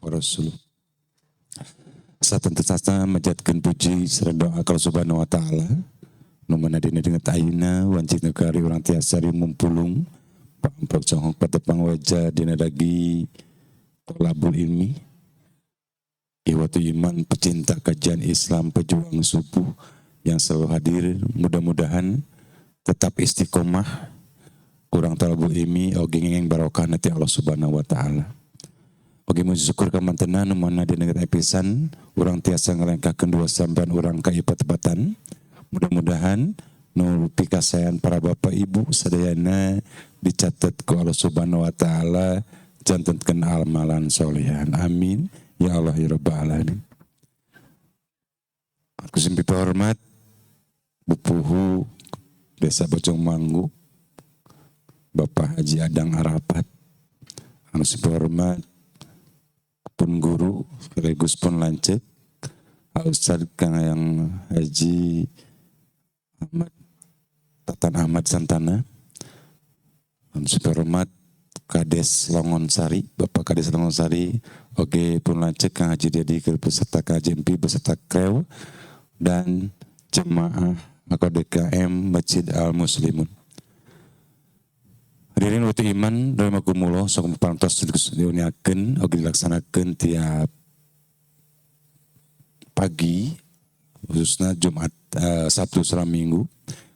Rasul. Saten sasa majatkeun puji sareng doa ka Subhanahu wa taala. Nu manadina dengan ayeuna wancik negari urang tiasa mumpulung pamprok congok patepang wajah dina dagi tolabul ilmi. Iwatu iman pecinta kajian Islam pejuang subuh yang selalu hadir, mudah-mudahan tetap istiqomah kurang talabul ilmi oge ngengeng barokah nanti Allah Subhanahu wa taala. Oge muji syukur ka mantenna nu mana di negeri pisan urang tiasa ngalengkakeun dua sampean urang ka ipat-ipatan. Mudah-mudahan nu pikasayan para bapak ibu sadayana dicatat ku Allah Subhanahu wa taala jantenkeun amalan solehan. Amin ya Allah ya rabbal alamin. Aku simpi hormat Bupuhu Desa Bojong Manggu Bapak Haji Adang Arapat, anu simpi hormat pun guru sekaligus pun lancet Ustaz Kang yang Haji Ahmad Tatan Ahmad Santana, anu simpi hormat Kades Longonsari, Bapak Kades Longonsari, oge pun lancet Kang Haji Dedi beserta KJMP beserta Krew dan jemaah atau DKM Masjid Al-Muslimun. Hadirin waktu iman rahimakumullah sok pantos diuniakeun oge dilaksanakeun tiap pagi khususna Jumat Sabtu sareng Minggu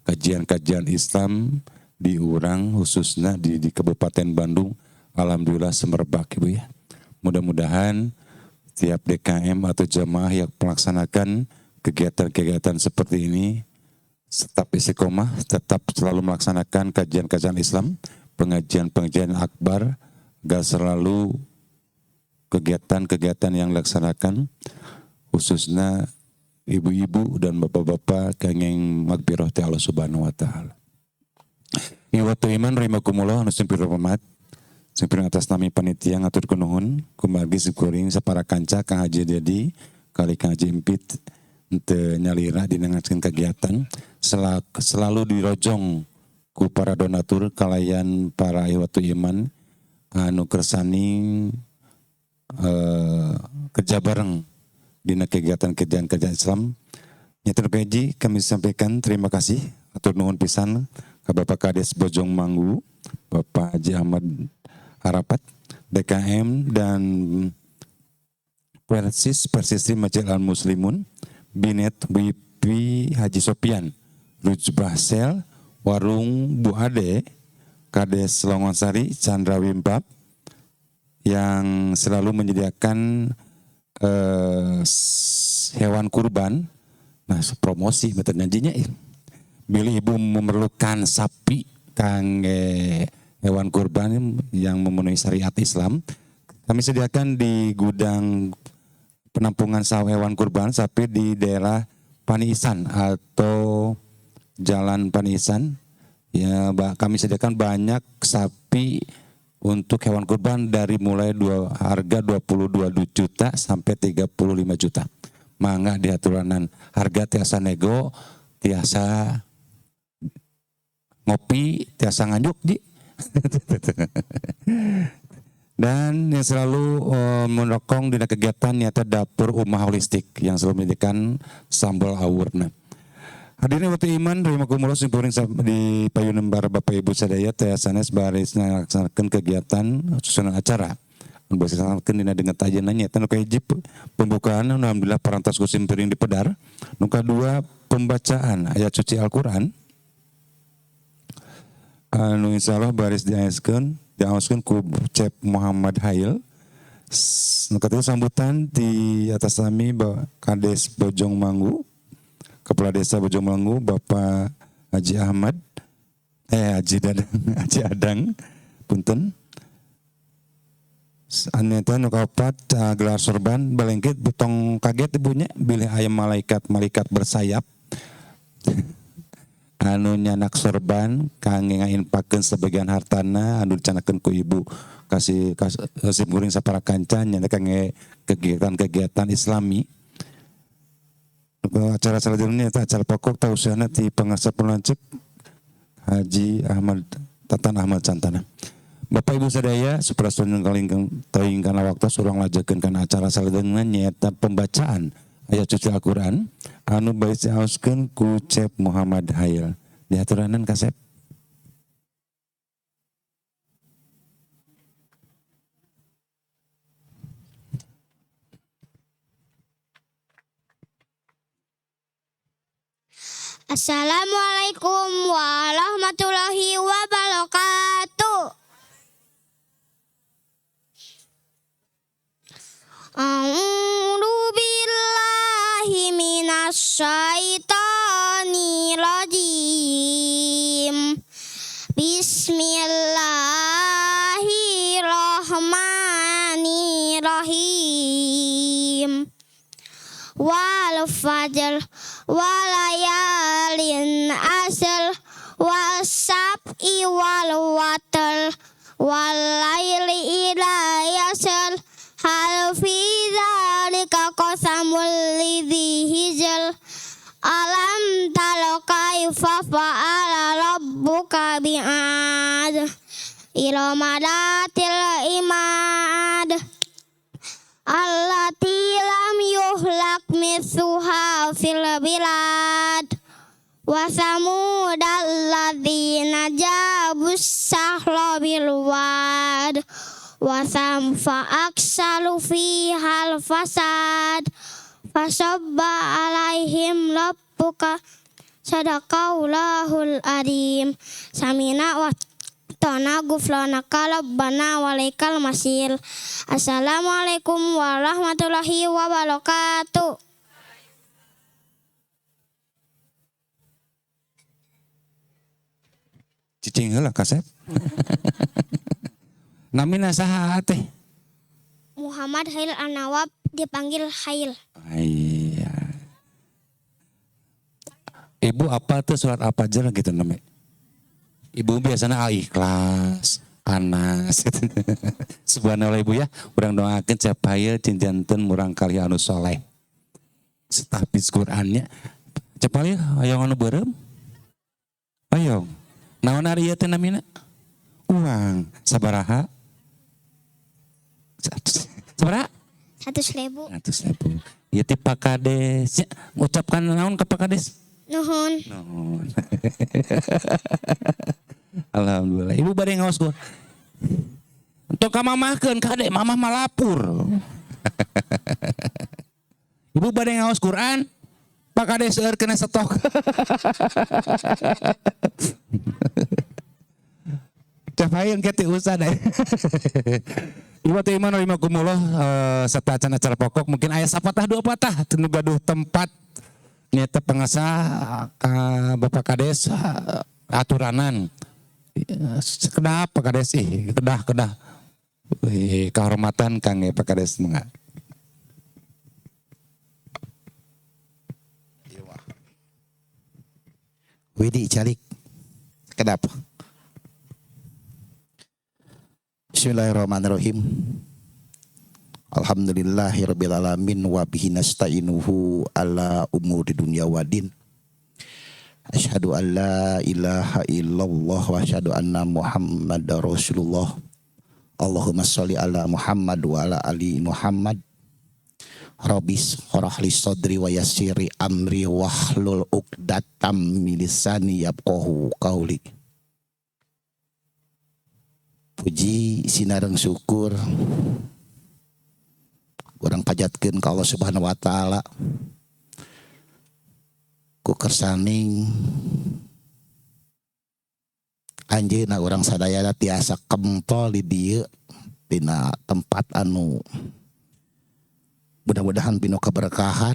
kajian-kajian Islam di urang khususna di Kabupaten Bandung. Alhamdulillah semerbak Ibu ya. Mudah-mudahan tiap DKM atau jamaah yang melaksanakan kegiatan-kegiatan seperti ini tetap istiqomah, tetap selalu melaksanakan kajian-kajian Islam, pengajian-pengajian akbar, gak selalu kegiatan-kegiatan yang dilaksanakan khususnya ibu-ibu dan bapak-bapak kenging magfirah ti Allah Subhanahu wa taala. Iwatu iman rahimakumullah anu simpir hormat simpir atas nami panitia ngaturkeun nuhun kumargi syukuring sapara kanca Kang Haji Dedi kali Kang Haji Empit teu nyalira dina ngajeun kegiatan selalu dirojong ku para donatur kalayan para iwatu iman anu kersani kerja bareng dina kegiatan-kegiatan Islam. Nyata peji kami sampaikan terima kasih atur nuhun pisan ka Bapak Kades Bojong Manggu, Bapak Haji Ahmad Harapat, DKM dan Persisri Masjid Al-Muslimun, Binet WP Haji Sopian, Rujbah Sel, Warung Bu Ade, Kades Longonsari, Chandra Wimpap, yang selalu menyediakan hewan kurban. Nah, promosi betul janjinya bila ibu memerlukan sapi kangge hewan kurban yang memenuhi syariat Islam, kami sediakan di gudang penampungan hewan kurban sapi di daerah Paniisan atau Jalan Paniisan. Ya, kami sediakan banyak sapi untuk hewan kurban dari mulai harga 22 juta sampai 35 juta. Mangga diaturanan harga tiasa nego, tiasa ngopi, tiasa nganjuk di. Dan yang selalu mendukung di kegiatan nyata dapur Ummah Holistik yang selalu menyediakan sambal awurna. Hadirin waktu iman rahimakumullah simpuring di payun lembar Bapak Ibu sadaya tiasanes baris melaksanakan kegiatan susunan acara. Berlaksanakan dina dengan tajeuna nyaeta nu kahiji pembukaan alhamdulillah parantos ku simpuring di pedar. Nu kadua pembacaan ayat suci Al-Qur'an. Anu insyaallah baris diaoskeun ku Cep Muhammad Hail. Nu katilu sambutan di atas nami Kades Bojong Manggu, Kepala Desa Bojong Manggu, Bapak Haji Ahmad, Haji Adang, punten. Aneta nu kaopat gelar sorban balengkit butong kaget ibunya bilih aya malaikat bersayap. Anu nyanak sorban kangge ngainpakeun sebagian hartana anu dicanakeun ku ibu kasih guring sapara kanca nya kangge kegiatan-kegiatan Islami. Acara selanjutnya acara pokok tausiahna ti pangarsa pelancek Haji Ahmad Tatan Ahmad Santana. Bapak Ibu sadaya supratun teuing kana waktu urang lajekeun kana acara saledengna nyaeta pembacaan ayat suci Al-Qur'an anu bae saoskeun ku Cep Muhammad Hail. Diaturanan ka Cep. Assalamualaikum warahmatullahi wabarakatuh. A'udzu billahi minasy syaithanir rajim. Bismillahirrahmanirrahim. Wal fajr walayalin asr wasab'i wal watr walaili idza yasr hal fi dzalika qasamul lidzi hijr alam tara kaifa fa'ala rabbuka bi'ad irama datil imad allati lam yuhlak mithluha fil bilad wa samud alladzina jabus sahra bil wad wa samfa aksalu fihal fasad fasabba alaihim rabbuka sadaqallahul adim samina wa Tana guflana kalabana walaikal masir. Assalamualaikum warahmatullahi wabarakatuh. Cicing heula Kasep. Namina saha teh? Muhammad Hail An-Nawab dipanggil Hail. Iya. Ibu apa tuh surat apa aja gitu namanya? Ibu biasanya Al-Ikhlas, Anas. Subhanallah Ibu ya, urang doakeun capaya cinjanten murang kali anu soleh. Setahfiz Qur'annya. Capaya hayang anu beureum. Hayang. Naon ari ieu teh namina? Uang. Sabaraha? Sabaraha? 100.000. 100.000. Ieu teh Pak Kades. Ucapkan naon ka Pak Kades? Nuhun. Nuhun. Alhamdulillah. Ibu bade ngaos gua. Untuk ka mamahkeun kade, mamah malapur. Ibu bade ngaos Quran, Pak Kade seueur kena stok. Capayeun ke ti usah deh. Ibu teh iman rahimakumullah serta acara pokok mungkin aya sapatah dua patah teu gaduh tempat nyata pengasah Bapak Kades aturanan. Kedah Pak Kades kedah. Kehormatan Kang Pak Kades mangga. Widi calik. Kenapa? Bismillahirrahmanirrahim. Alhamdulillahirabbil alamin wa bihi nasta'inuhu ala umuri dunya waddin. Asyhadu an la ilaha illallah wa asyhadu anna Muhammadar Rasulullah. Allahumma sholli ala Muhammad wa ala ali Muhammad. Rabbis shrah li sadri wa yassiri amri wahlul 'uqdatam min lisani yafqahu qauli. Puji sinareng syukur urang pajatkeun ka Allah Subhanahu wa taala ku kersaning anjeunna urang sadaya tiasa kempel di dieu dina tempat anu mudah-mudahan pinu keberkahan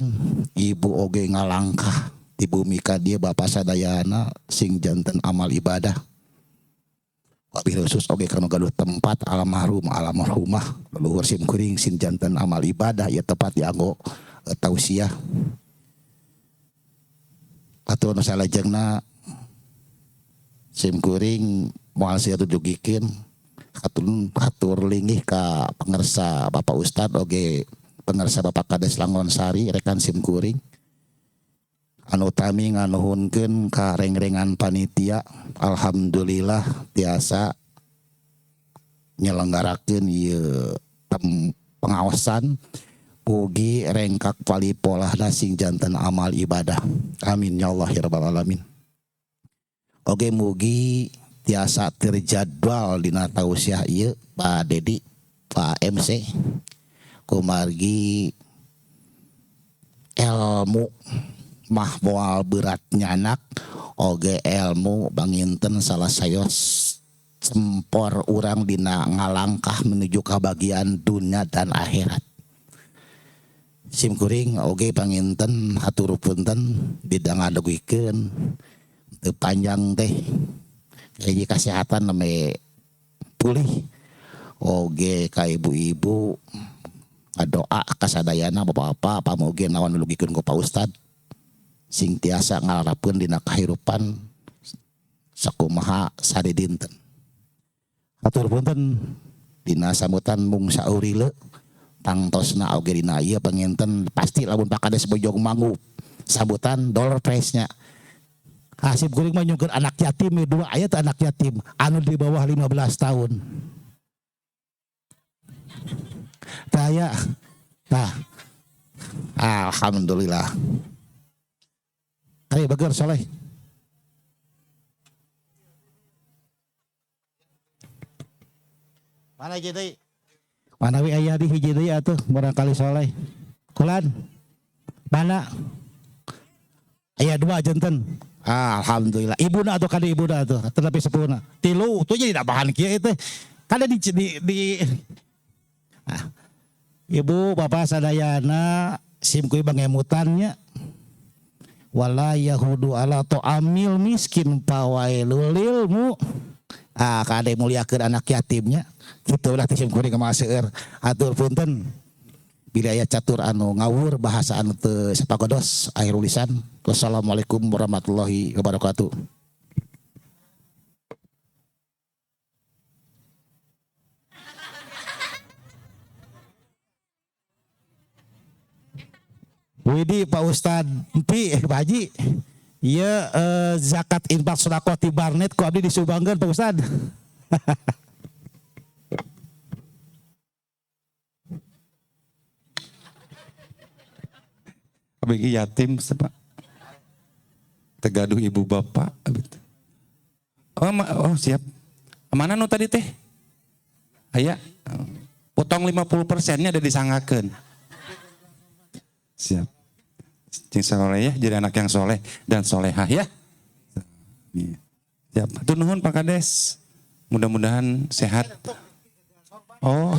ibu oge ngalangkah di bumi ka dieu bapa sadayana sing janten amal ibadah. Wabil khusus oge kana gaduh tempat almarhumah luhur sim kuring sin janten amal ibadah ya tepat dianggo tausiah. Atuh nu salajengna sim kuring moal sia tujugikeun hatur linggih ka pangarsa Bapak Ustad oge pangarsa Bapak Kades Langon Sari rekan sim kuring. Anu tami nganuhunkeun ka reng-rengan panitia, alhamdulillah tiasa nyelenggarakeun ieu pengawasan ugi rengkak palipolahna sing janten amal ibadah. Amin ya Allah ya rabbal alamin. Oge mugi tiasa terjadwal dina tausiah ieu Pak Dedi, Pak MC kumargi ilmu mah moal berat nyanak oge ilmu banginten salah sayos sempor urang dina ngalangkah menuju kebahagiaan dunia dan akhirat. Simkuring oge panginten hatur punten didangadogikeun teu panjang teh hiji kesehatan neme pulih oge ka ibu-ibu ngadoa kasadayana bapak-bapak pamoge naon nulugikeun ku Pak Ustad sing tiasa ngarapkeun dina kahirupan sakumaha sadidinten. Hatur punten dina sambutan mung saurile tangtosna oge dina ieu panginten pasti lamun Pak Kades Bojong Mangu sambutan dollar price-nya. Hasib kuring mah nyungkeun anak yatim dua aya teh anak yatim anu di bawah 15 tahun. Tah aya. Tah. Alhamdulillah. Ayo bager soleh. Mana jadi? Mana wi aya di hiji deui atuh barangkali soleh. Kulan. Mana? Aya dua janten. Alhamdulillah. Ibuna atau kada ibuna atuh, tetapi sepuna. Tilu tuh jadi bahan kieu teh. Kada di Ibu bapak sadayana sim kuy bangemutannya. Wala yahudu ala ta'amil miskin pawailul lilmu. Kade muliakeun anak yatimnya. Kitu ulah sim kuring mah seueur. Atur punten. Bila aya catur anu ngawur bahasa anu teu sapagodos akhirul lisan. Wassalamualaikum warahmatullahi wabarakatuh. Widi Pak Ustad Empi Pak Haji. Ieu zakat infak sedekah ti Barnet ku abdi disubangkeun Pak Ustad. Abdi yatim Pak. Tegaduh ibu bapak. Oh siap. Mana nu tadi teh? Aya. Potong 50%-nya ada disangakeun. Siap. Cing soleh ya, jadi anak yang soleh dan solehah ya. Siap. Hatur nuhun Pak Kades. Mudah-mudahan sehat. Oh,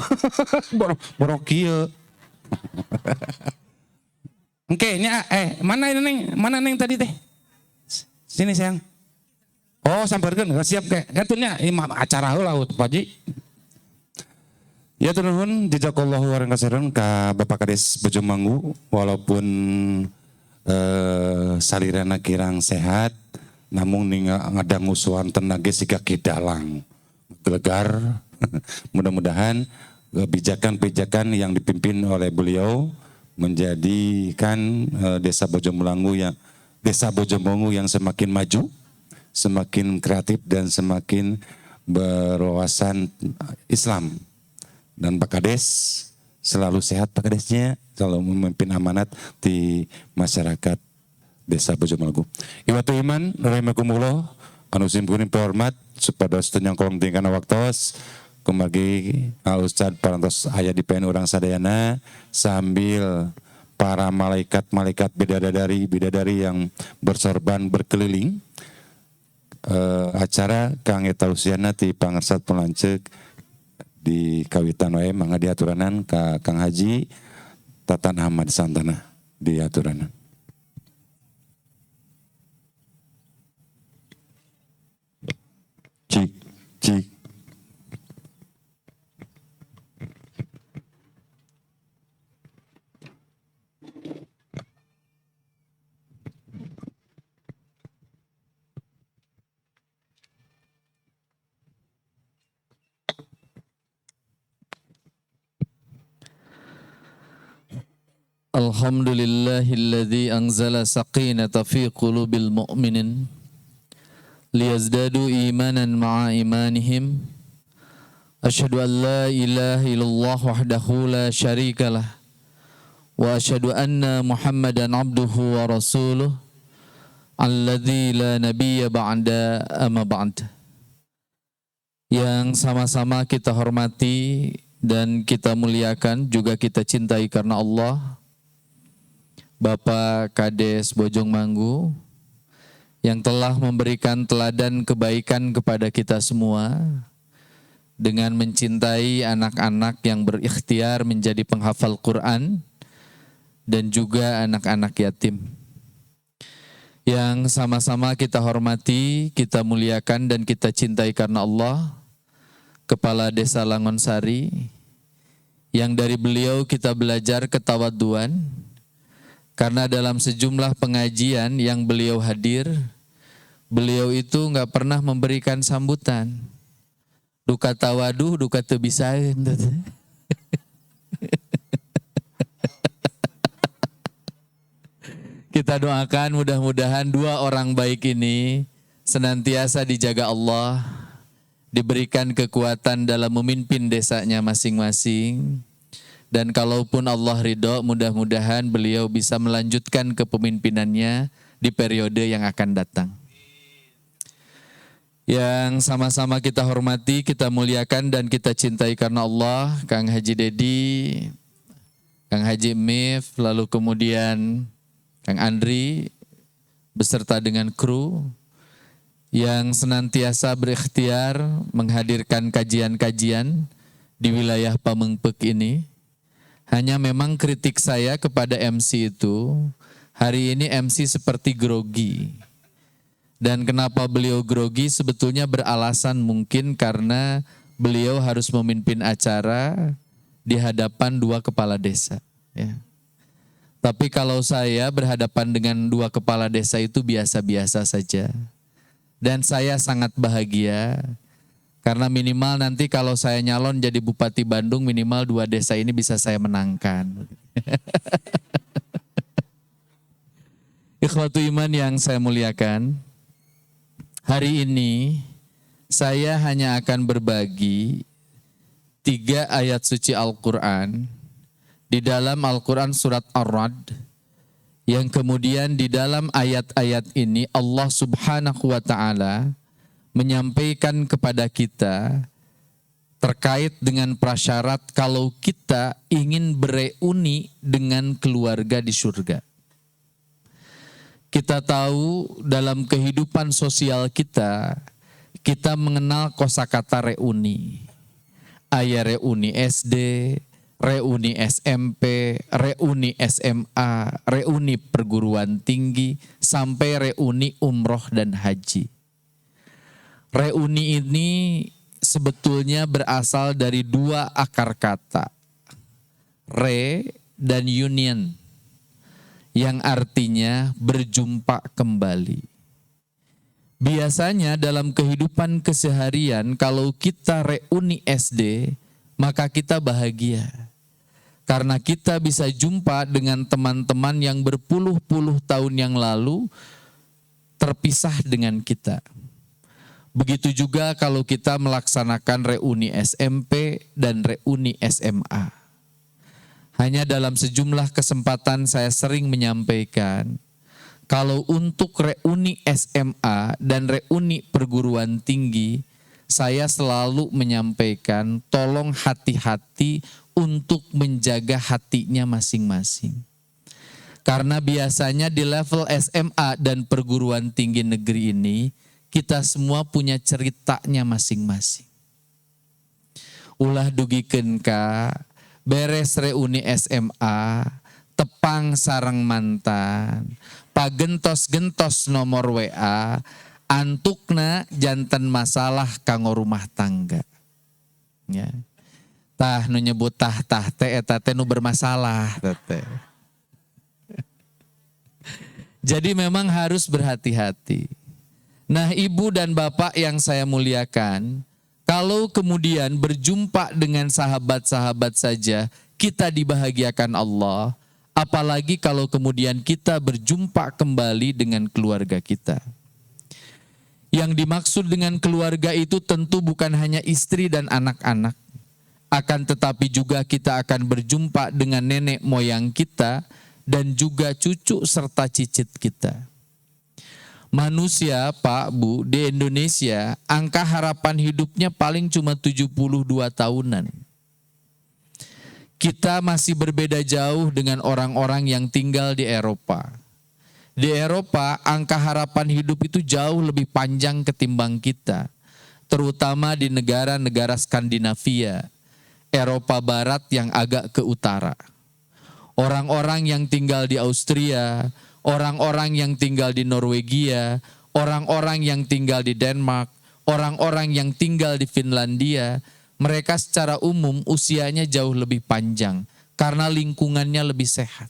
borok kieu. Oke, mana neng tadi teh? Sini sayang. Oh, sampeurkeun siap ke. Atunya imam acara heula Pak Haji. Ya turun jazakallahu khairan katsiran ka Bapak Kades Bojong Mangu walaupun salirana kirang sehat namun ngadangu suan tenaga siga kidalang gelegar. Mudah-mudahan kebijakan-kebijakan yang dipimpin oleh beliau menjadikan desa Bojong Mangu yang semakin maju, semakin kreatif dan semakin berwawasan Islam. Dan Pak Kades selalu sehat Pak Kadesnya, selalu memimpin amanat di masyarakat desa Bojong Mangu. Iwatu iman rahimakumullah anu simkuring hormat supados teu nyangkong tingkana waktos kumagi Ustad parantos aya di PN urang sadayana sambil para malaikat-malaikat bidadari yang bersorban berkeliling acara kang eta usiana ti pangersat pelanceuk di kawitan wae mangga diaturanan ka Kang Haji Tatan Ahmad Santana diaturanan. Cik. Alhamdulillahilladzi anzala sakinata fi qulubil mu'minin liyazdadu imanan ma'a imanihim Asyhadu an la ilaha illallah wahdahu la syarikalah wa asyhadu anna Muhammadan abduhu wa rasuluh alladzi la nabiyya ba'da amma ba'd. Yang sama-sama kita hormati dan kita muliakan, juga kita cintai karena Allah, Bapak Kades Bojong Manggu yang telah memberikan teladan kebaikan kepada kita semua dengan mencintai anak-anak yang berikhtiar menjadi penghafal Quran dan juga anak-anak yatim. Yang sama-sama kita hormati, kita muliakan dan kita cintai karena Allah, Kepala Desa Langonsari, yang dari beliau kita belajar ketawaduan, karena dalam sejumlah pengajian yang beliau hadir, beliau itu nggak pernah memberikan sambutan. Duka tawaduh, duka tebisain. Kita doakan mudah-mudahan dua orang baik ini senantiasa dijaga Allah, diberikan kekuatan dalam memimpin desanya masing-masing. Dan kalaupun Allah ridho, mudah-mudahan beliau bisa melanjutkan kepemimpinannya di periode yang akan datang. Yang sama-sama kita hormati, kita muliakan dan kita cintai karena Allah, Kang Haji Dedi, Kang Haji Mif, lalu kemudian Kang Andri beserta dengan kru yang senantiasa berikhtiar menghadirkan kajian-kajian di wilayah Pamengpek ini. Hanya memang kritik saya kepada MC itu, hari ini MC seperti grogi. Dan kenapa beliau grogi sebetulnya beralasan mungkin karena beliau harus memimpin acara di hadapan dua kepala desa. Ya. Tapi kalau saya berhadapan dengan dua kepala desa itu biasa-biasa saja. Dan saya sangat bahagia karena minimal nanti kalau saya nyalon jadi Bupati Bandung, minimal dua desa ini bisa saya menangkan. Ikhwatu iman yang saya muliakan, hari ini saya hanya akan berbagi 3 ayat suci Al-Quran di dalam Al-Quran surat Ar-Ra'd, yang kemudian di dalam ayat-ayat ini Allah Subhanahu wa Ta'ala menyampaikan kepada kita terkait dengan prasyarat kalau kita ingin bereuni dengan keluarga di surga. Kita tahu dalam kehidupan sosial kita mengenal kosakata reuni. Aya reuni SD, reuni SMP, reuni SMA, reuni perguruan tinggi, sampai reuni umroh dan haji. Reuni ini sebetulnya berasal dari 2 akar kata, re dan union, yang artinya berjumpa kembali. Biasanya dalam kehidupan keseharian kalau kita reuni SD, maka kita bahagia. Karena kita bisa jumpa dengan teman-teman yang berpuluh-puluh tahun yang lalu terpisah dengan kita. Begitu juga kalau kita melaksanakan reuni SMP dan reuni SMA. Hanya dalam sejumlah kesempatan saya sering menyampaikan, kalau untuk reuni SMA dan reuni perguruan tinggi, saya selalu menyampaikan tolong hati-hati untuk menjaga hatinya masing-masing. Karena biasanya di level SMA dan perguruan tinggi negeri ini, kita semua punya ceritanya masing-masing. Ulah dugikeun ka beres reuni SMA, tepang sareng mantan, pagentos-gentos nomor WA, antukna janten masalah kanggo rumah tangga. Ya. Tah nu nyebut tah teh eta teh nu bermasalah teh. Jadi memang harus berhati-hati. Nah, ibu dan bapak yang saya muliakan, kalau kemudian berjumpa dengan sahabat-sahabat saja, kita dibahagiakan Allah, apalagi kalau kemudian kita berjumpa kembali dengan keluarga kita. Yang dimaksud dengan keluarga itu tentu bukan hanya istri dan anak-anak. Akan tetapi juga kita akan berjumpa dengan nenek moyang kita dan juga cucu serta cicit kita. Manusia, Pak, Bu, di Indonesia, angka harapan hidupnya paling cuma 72 tahunan. Kita masih berbeda jauh dengan orang-orang yang tinggal di Eropa. Di Eropa, angka harapan hidup itu jauh lebih panjang ketimbang kita, terutama di negara-negara Skandinavia, Eropa Barat yang agak ke utara. Orang-orang yang tinggal di Austria, orang-orang yang tinggal di Norwegia, orang-orang yang tinggal di Denmark, orang-orang yang tinggal di Finlandia, mereka secara umum usianya jauh lebih panjang karena lingkungannya lebih sehat.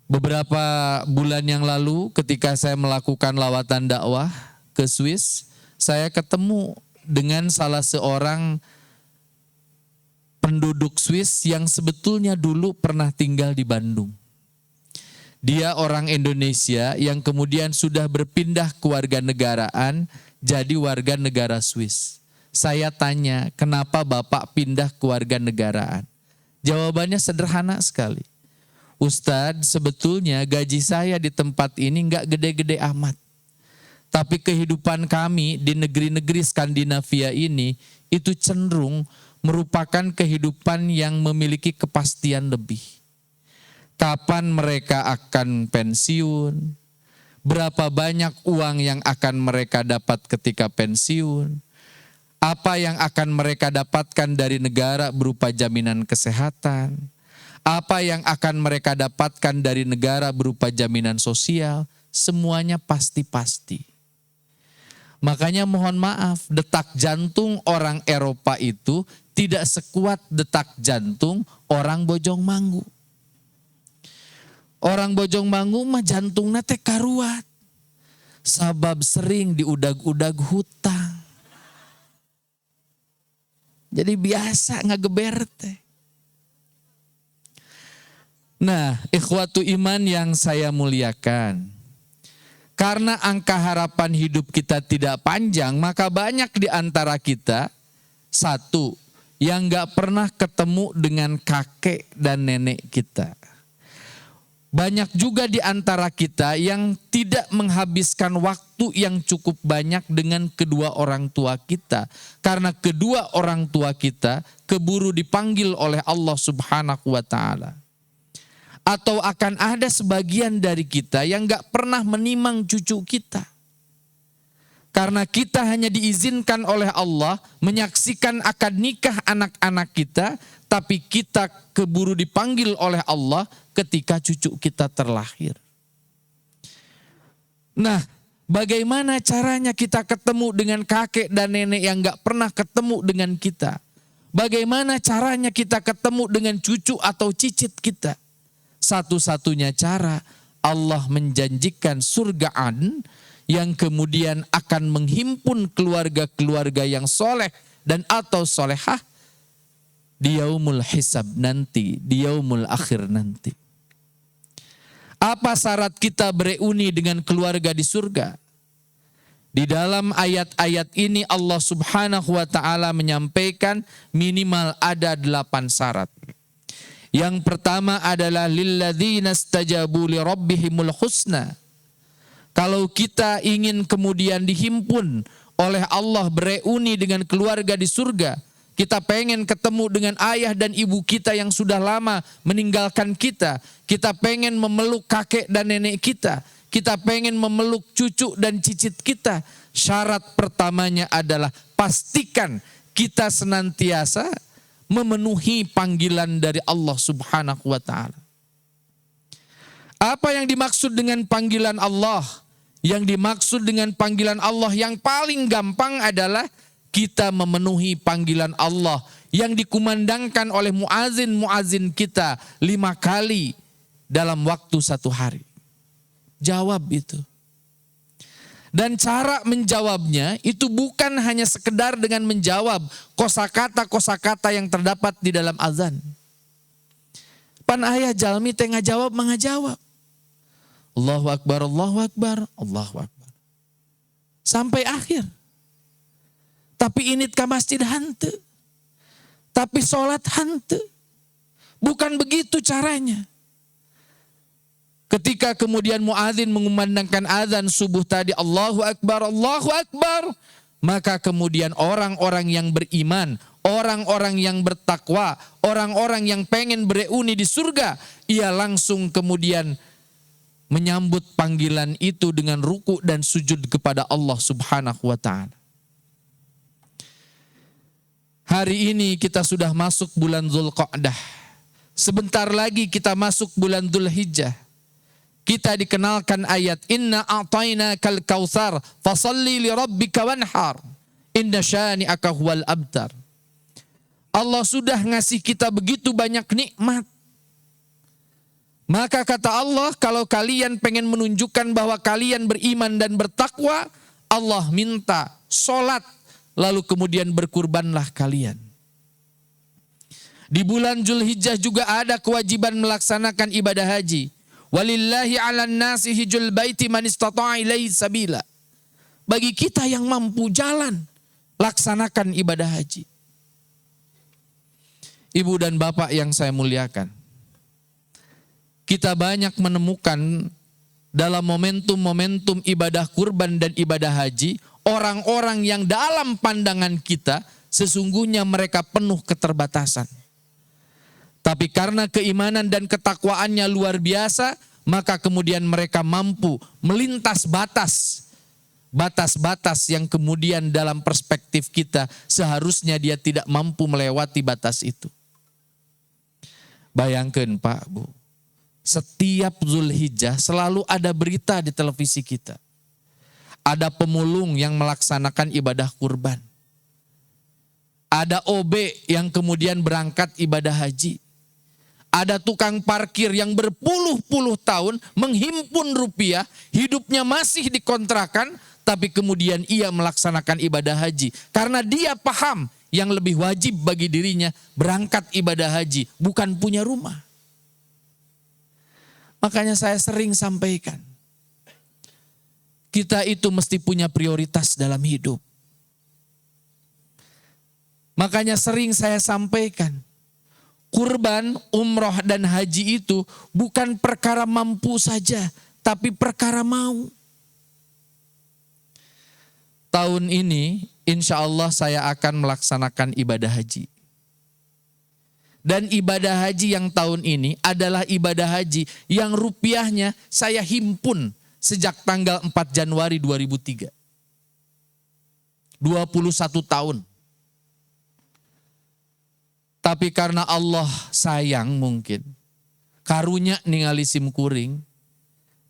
Beberapa bulan yang lalu ketika saya melakukan lawatan dakwah ke Swiss, saya ketemu dengan salah seorang penduduk Swiss yang sebetulnya dulu pernah tinggal di Bandung. Dia orang Indonesia yang kemudian sudah berpindah kewarganegaraan jadi warga negara Swiss. Saya tanya, kenapa Bapak pindah kewarganegaraan? Jawabannya sederhana sekali. Ustadz, sebetulnya gaji saya di tempat ini enggak gede-gede amat. Tapi kehidupan kami di negeri-negeri Skandinavia ini itu cenderung merupakan kehidupan yang memiliki kepastian lebih. Kapan mereka akan pensiun? Berapa banyak uang yang akan mereka dapat ketika pensiun? Apa yang akan mereka dapatkan dari negara berupa jaminan kesehatan? Apa yang akan mereka dapatkan dari negara berupa jaminan sosial? Semuanya pasti-pasti. Makanya mohon maaf, detak jantung orang Eropa itu tidak sekuat detak jantung orang Bojongmanggu. Orang Bojongmanggu mah jantungna teh karuat. Sabab sering diudag-udag hutang. Jadi biasa ngageber teh. Nah, ikhwatu iman yang saya muliakan. Karena angka harapan hidup kita tidak panjang, maka banyak di antara kita, satu, yang gak pernah ketemu dengan kakek dan nenek kita. Banyak juga di antara kita yang tidak menghabiskan waktu yang cukup banyak dengan kedua orang tua kita. Karena kedua orang tua kita keburu dipanggil oleh Allah Subhanahu wa ta'ala. Atau akan ada sebagian dari kita yang gak pernah menimang cucu kita. Karena kita hanya diizinkan oleh Allah menyaksikan akad nikah anak-anak kita, tapi kita keburu dipanggil oleh Allah ketika cucu kita terlahir. Nah, bagaimana caranya kita ketemu dengan kakek dan nenek yang gak pernah ketemu dengan kita? Bagaimana caranya kita ketemu dengan cucu atau cicit kita? Satu-satunya cara, Allah menjanjikan surga Aden yang kemudian akan menghimpun keluarga-keluarga yang soleh dan atau solehah di yaumul hisab nanti, di yaumul akhir nanti. Apa syarat kita bereuni dengan keluarga di surga? Di dalam ayat-ayat ini Allah Subhanahu wa ta'ala menyampaikan minimal ada 8 syarat. Yang pertama adalah lilladzina istajabu li rabbihimul husna. Kalau kita ingin kemudian dihimpun oleh Allah bereuni dengan keluarga di surga, kita pengen ketemu dengan ayah dan ibu kita yang sudah lama meninggalkan kita, kita pengen memeluk kakek dan nenek kita, kita pengen memeluk cucu dan cicit kita. Syarat pertamanya adalah pastikan kita senantiasa memenuhi panggilan dari Allah Subhanahu wa ta'ala. Apa yang dimaksud dengan panggilan Allah? Yang dimaksud dengan panggilan Allah yang paling gampang adalah kita memenuhi panggilan Allah yang dikumandangkan oleh muazin kita 5 kali dalam waktu 1 hari. Jawab itu. Dan cara menjawabnya itu bukan hanya sekedar dengan menjawab kosakata-kosakata yang terdapat di dalam azan. Pan ayah jalmi teh ngajawab mangajawab. Allahu Akbar, Allahu Akbar, Allahu Akbar. sampai akhir. Tapi init ke masjid hante. Tapi sholat hante. Bukan begitu caranya. Ketika kemudian muadzin mengumandangkan azan subuh tadi, Allahu Akbar, Allahu Akbar. Maka kemudian orang-orang yang beriman, orang-orang yang bertakwa, orang-orang yang pengen bereuni di surga, ia langsung kemudian menyambut panggilan itu dengan ruku dan sujud kepada Allah Subhanahu wa ta'ala. Hari ini kita sudah masuk bulan Dzulqa'dah. Sebentar lagi kita masuk bulan Dzulhijjah. Kita dikenalkan ayat inna a'tainakal kautsar fasalli li rabbika wanhar inna syani'aka huwal abtar. Allah sudah ngasih kita begitu banyak nikmat. Maka kata Allah, kalau kalian pengen menunjukkan bahwa kalian beriman dan bertakwa, Allah minta sholat, lalu kemudian berkurbanlah kalian. Di bulan Dzulhijjah juga ada kewajiban melaksanakan ibadah haji. Walillahi 'alan nasi hijjul baiti man istata'a ilaihi sabila. Bagi kita yang mampu jalan, laksanakan ibadah haji. Ibu dan bapak yang saya muliakan, kita banyak menemukan dalam momentum-momentum ibadah kurban dan ibadah haji, orang-orang yang dalam pandangan kita sesungguhnya mereka penuh keterbatasan. Tapi karena keimanan dan ketakwaannya luar biasa, maka kemudian mereka mampu melintas batas-batas yang kemudian dalam perspektif kita seharusnya dia tidak mampu melewati batas itu. Bayangkan Pak, Bu, setiap Dzulhijjah selalu ada berita di televisi kita. Ada pemulung yang melaksanakan ibadah kurban. Ada OB yang kemudian berangkat ibadah haji. Ada tukang parkir yang berpuluh-puluh tahun menghimpun rupiah, hidupnya masih dikontrakan, tapi kemudian ia melaksanakan ibadah haji. Karena dia paham yang lebih wajib bagi dirinya berangkat ibadah haji, bukan punya rumah. Makanya saya sering sampaikan, kita itu mesti punya prioritas dalam hidup. Makanya sering saya sampaikan, kurban, umroh, dan haji itu bukan perkara mampu saja, tapi perkara mau. Tahun ini, insya Allah saya akan melaksanakan ibadah haji. Dan ibadah haji yang tahun ini adalah ibadah haji yang rupiahnya saya himpun sejak tanggal 4 Januari 2003. 21 tahun. Tapi karena Allah sayang mungkin, karunya ningali simkuring,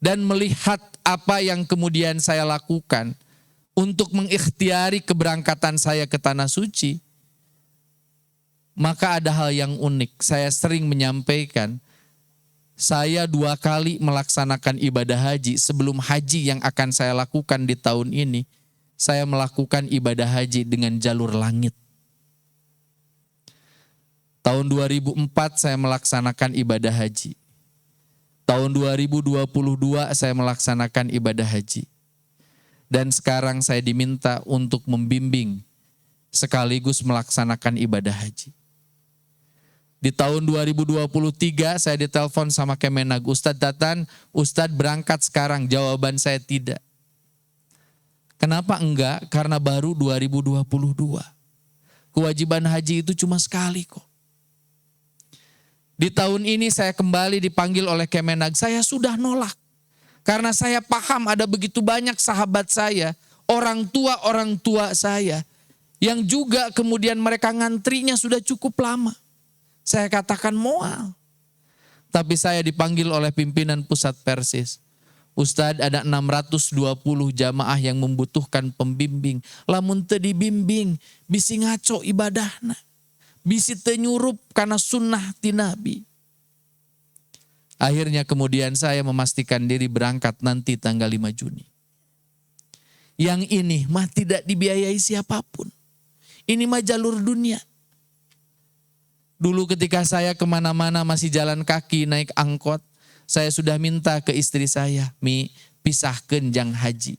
dan melihat apa yang kemudian saya lakukan untuk mengikhtiari keberangkatan saya ke Tanah Suci, maka ada hal yang unik. Saya sering menyampaikan, saya 2 kali melaksanakan ibadah haji. Sebelum haji yang akan saya lakukan di tahun ini, saya melakukan ibadah haji dengan jalur langit. Tahun 2004 saya melaksanakan ibadah haji. Tahun 2022 saya melaksanakan ibadah haji. Dan sekarang saya diminta untuk membimbing sekaligus melaksanakan ibadah haji. Di tahun 2023 saya ditelepon sama Kemenag, Ustadz Datan, Ustadz berangkat sekarang. Jawaban saya tidak. Kenapa enggak? Karena baru 2022. Kewajiban haji itu cuma sekali kok. Di tahun ini saya kembali dipanggil oleh Kemenag, saya sudah nolak. Karena saya paham ada begitu banyak sahabat saya, orang tua saya, yang juga kemudian mereka ngantrinya sudah cukup lama. Saya katakan moal. Tapi saya dipanggil oleh pimpinan pusat Persis. Ustadz, ada 620 jamaah yang membutuhkan pembimbing. Lamun teu dibimbing, bisi ngaco ibadahna. Bisi teu nyurup karena sunnah ti Nabi. Akhirnya kemudian saya memastikan diri berangkat nanti tanggal 5 Juni. Yang ini mah tidak dibiayai siapapun. Ini mah jalur dunia. Dulu ketika saya kemana-mana masih jalan kaki naik angkot, saya sudah minta ke istri saya, Mi, pisahkeun jang haji.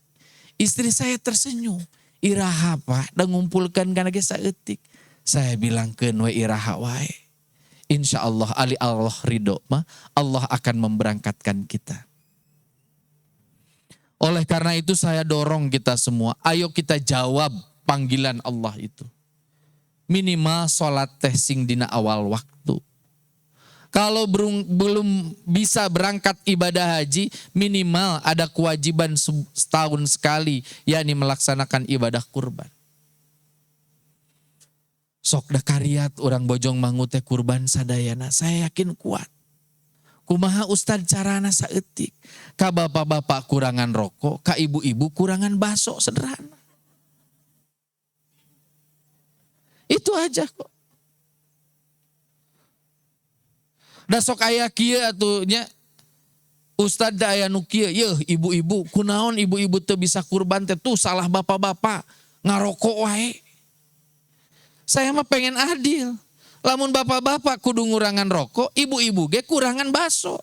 Istri saya tersenyum. Iraha Pak, dan ngumpulkan kana ge saeutik. Saya bilangkeun we iraha wae. Insya Allah ali Allah ridho mah Allah akan memberangkatkan kita. Oleh karena itu saya dorong kita semua, ayo kita jawab panggilan Allah itu. Minimal sholat teh sing dina awal waktu. Kalau belum bisa berangkat ibadah haji, minimal ada kewajiban setahun sekali, yakni melaksanakan ibadah kurban. Sok da kariat orang Bojong Mangu teh kurban sadayana, saya yakin kuat. Kumaha Ustad carana saeutik. Ka bapak-bapak kurangan rokok, ka ibu-ibu kurangan baso, sederhana. Itu aja kok. Da sok aya kieu atunya Ustad da aya nu kieu, yeuh ibu-ibu, kunaon ibu-ibu teu bisa kurban teh tuh salah bapak-bapak, ngarokok wae. Saya mah pengen adil. Lamun bapak-bapak kudu ngurangan rokok, ibu-ibu ge kurangan baso.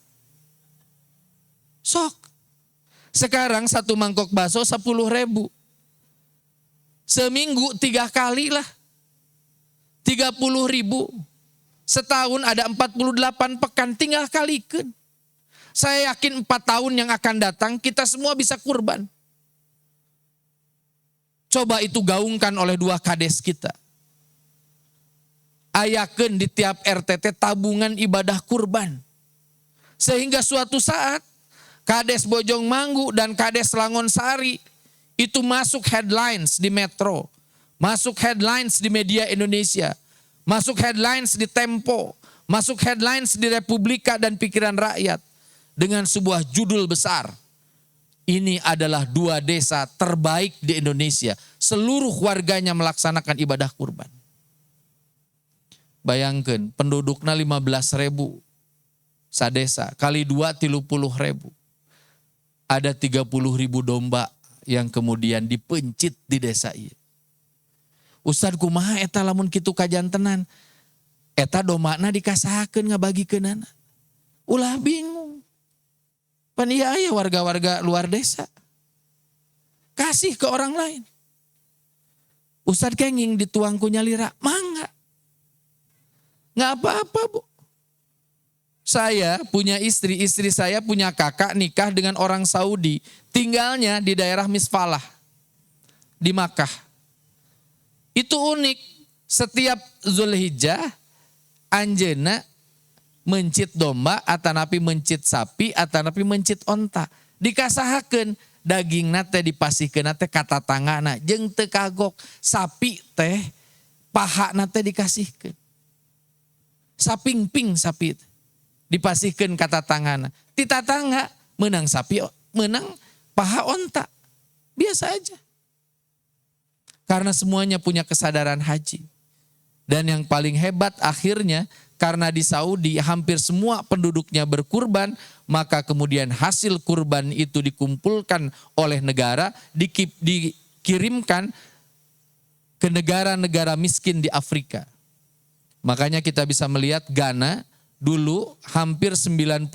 Sok. Sekarang satu mangkok baso 10.000. Seminggu 3 kali lah. 30.000. Setahun ada 48 pekan, tinggal kalikeun. Saya yakin 4 tahun yang akan datang kita semua bisa kurban. Coba itu gaungkan oleh 2 kades kita. Ayakeun di tiap RTT tabungan ibadah kurban. Sehingga suatu saat Kades Bojong Manggu dan Kades Langonsari itu masuk headlines di Metro, masuk headlines di media Indonesia, masuk headlines di Tempo, masuk headlines di Republika dan Pikiran Rakyat dengan sebuah judul besar. Ini adalah 2 desa terbaik di Indonesia. Seluruh warganya melaksanakan ibadah kurban. Bayangkan penduduknya 15.000 sadesa, kali 2 30.000. Ada 30.000 domba yang kemudian dipencit di desa ieu. Ustad kumaha eta lamun kitu kajantenan? Eta dombana dikasahakeun ngabagikeunana. Ulah bingung. Pan ieu aya warga-warga luar desa. Kasih ke orang lain. Ustad kenging dituang ku nyalira, mangga. Nggak apa-apa Bu. Saya punya istri saya punya kakak nikah dengan orang Saudi. Tinggalnya di daerah Misfalah. Di Makkah. Itu unik. Setiap Zulhijjah, anjeuna mencit domba, atanapi mencit sapi, atanapi mencit onta. Dikasahakeun daging teh dipasihkeun teh kata tangana. Jeung teu kagok. Sapi teh paha teh dikasihkeun. Saping-ping sapi dipasihkan kata tangana. Tita tangga menang sapi, menang paha onta. Biasa aja. Karena semuanya punya kesadaran haji. Dan yang paling hebat akhirnya karena di Saudi hampir semua penduduknya berkurban, maka kemudian hasil kurban itu dikumpulkan oleh negara, dikirimkan ke negara-negara miskin di Afrika. Makanya kita bisa melihat Ghana dulu hampir 98%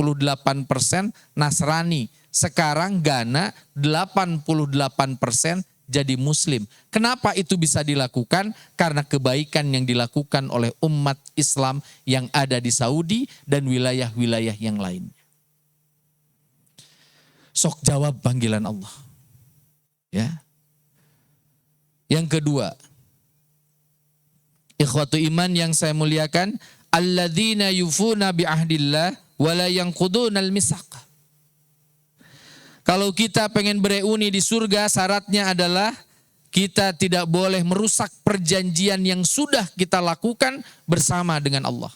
Nasrani. Sekarang Ghana 88% jadi Muslim. Kenapa itu bisa dilakukan? Karena kebaikan yang dilakukan oleh umat Islam yang ada di Saudi dan wilayah-wilayah yang lainnya. Sok jawab panggilan Allah. Ya. Yang kedua, ikhwatu iman yang saya muliakan, alladzina yufuna bi ahdillah wa la yanqudunal misaq. Kalau kita pengen bereuni di surga, syaratnya adalah kita tidak boleh merusak perjanjian yang sudah kita lakukan bersama dengan Allah.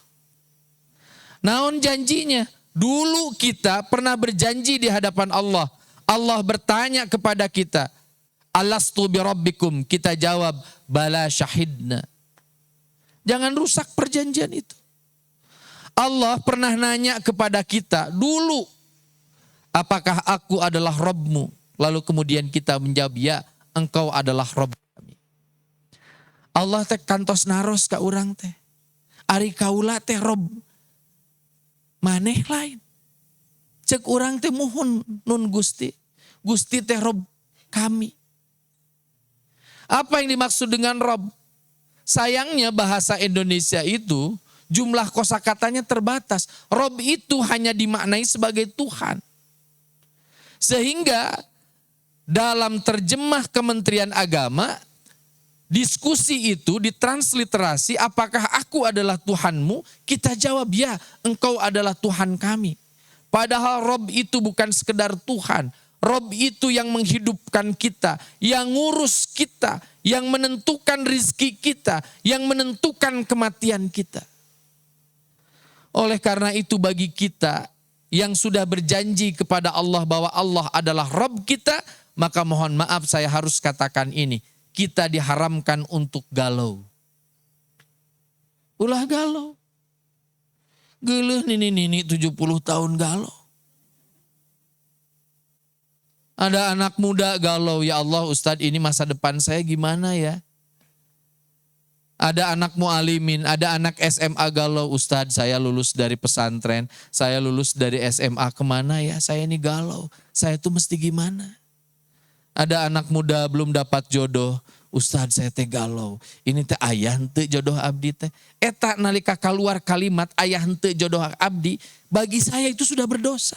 Naon janjinya? Dulu kita pernah berjanji di hadapan Allah. Allah bertanya kepada kita, alastu bi rabbikum? Kita jawab, bala syahidna. Jangan rusak perjanjian itu. Allah pernah nanya kepada kita dulu, apakah aku adalah Rabbmu? Lalu kemudian kita menjawab, ya, engkau adalah Rabb kami. Allah teh kantos naros ka urang teh. Ari kaula teh Rabb maneh lain. Cek urang teh muhun nun Gusti. Gusti teh Rabb kami. Apa yang dimaksud dengan Rob? Sayangnya bahasa Indonesia itu jumlah kosakatanya terbatas. Rob itu hanya dimaknai sebagai Tuhan. Sehingga dalam terjemah Kementerian Agama, diskusi itu ditransliterasi, apakah aku adalah Tuhanmu? Kita jawab, ya, engkau adalah Tuhan kami. Padahal Rob itu bukan sekedar Tuhan. Rob itu yang menghidupkan kita, yang ngurus kita, yang menentukan rizki kita, yang menentukan kematian kita. Oleh karena itu bagi kita yang sudah berjanji kepada Allah bahwa Allah adalah Rob kita, maka mohon maaf saya harus katakan ini. Kita diharamkan untuk galau. Ulah galau. Geuleuh nini 70 tahun galau. Ada anak muda galau, ya Allah Ustadz ini masa depan saya gimana ya? Ada anak mu'alimin, ada anak SMA galau, Ustadz saya lulus dari pesantren, saya lulus dari SMA kemana ya? Saya ini galau, saya tuh mesti gimana? Ada anak muda belum dapat jodoh, Ustadz saya teh galau, ini teh ayah henteu jodoh abdi teh. Eta nalika keluar kalimat ayah henteu jodoh abdi, bagi saya itu sudah berdosa.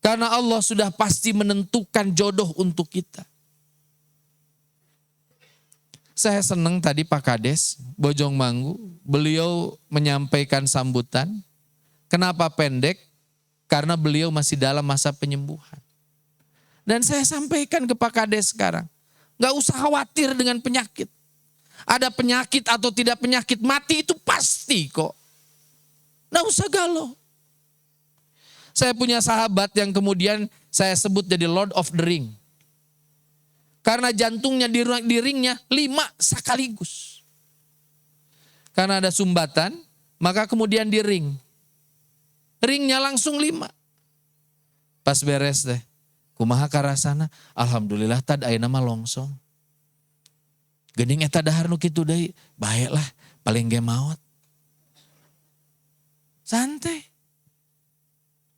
Karena Allah sudah pasti menentukan jodoh untuk kita. Saya senang tadi Pak Kades, Bojong Manggu, beliau menyampaikan sambutan. Kenapa pendek? Karena beliau masih dalam masa penyembuhan. Dan saya sampaikan ke Pak Kades sekarang, gak usah khawatir dengan penyakit. Ada penyakit atau tidak penyakit, mati itu pasti kok. Gak usah galau. Saya punya sahabat yang kemudian saya sebut jadi Lord of the Ring. Karena jantungnya di ringnya 5 sekaligus. Karena ada sumbatan, maka kemudian di ring. Ringnya langsung 5. Pas beres deh. Kumaha karasana, alhamdulillah tad ayeuna mah longsong. Geuning eta dahar nu kitu deui, baiklah paling ge maot. Santai.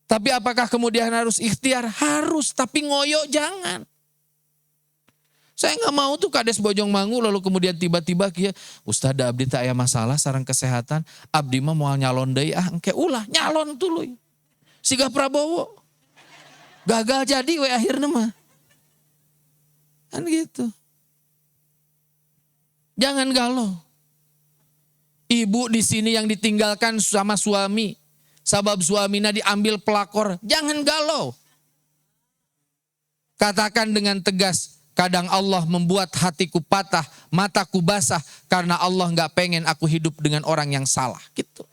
Tapi apakah kemudian harus ikhtiar? Harus, tapi ngoyo jangan. Saya nggak mau tuh Kades Bojong Manggu lalu kemudian tiba-tiba kia Ustaz abdi tak aya masalah sareng kesehatan, abdi mah moal nyalon deui engke ulah nyalon tuluy. Siga Prabowo. Gagal jadi we akhirnya mah. Kan gitu. Jangan galau. Ibu di sini yang ditinggalkan sama suami, sabab suaminya diambil pelakor, jangan galau. Katakan dengan tegas, kadang Allah membuat hatiku patah, mataku basah, karena Allah gak pengen aku hidup dengan orang yang salah. Gitu.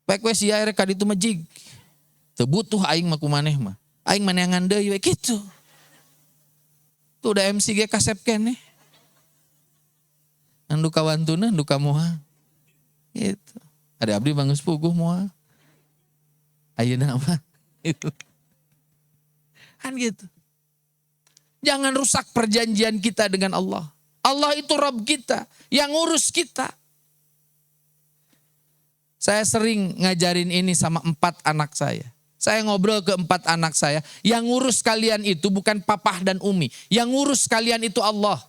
Baik we sia ere kaditu majig. Teu butuh aing mah kumaneh mah. Aing maneangan deui we kitu. Tuh udah MC ge kasep keneh. Andu kawantuna, andu kamoha. Gitu. Ada abdi bangus puguh moal. Ayeuna mah itu. Kan gitu. Jangan rusak perjanjian kita dengan Allah. Allah itu Rabb kita, yang ngurus kita. Saya sering ngajarin ini sama 4 anak saya. Saya ngobrol ke 4 anak saya. Yang ngurus kalian itu bukan papah dan umi. Yang ngurus kalian itu Allah.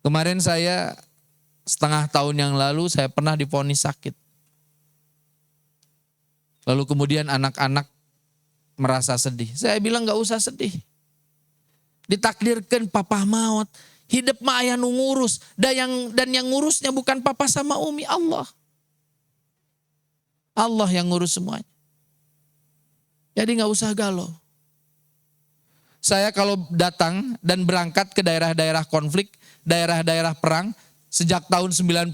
Kemarin saya setengah tahun yang lalu saya pernah divonis sakit. Lalu kemudian anak-anak merasa sedih. Saya bilang gak usah sedih. Ditakdirkan papa maut. Hidup mah aya nu ngurus. Dan yang ngurusnya bukan papa sama umi, Allah. Allah yang ngurus semuanya. Jadi gak usah galau. Saya kalau datang dan berangkat ke daerah-daerah konflik, daerah-daerah perang, sejak tahun 99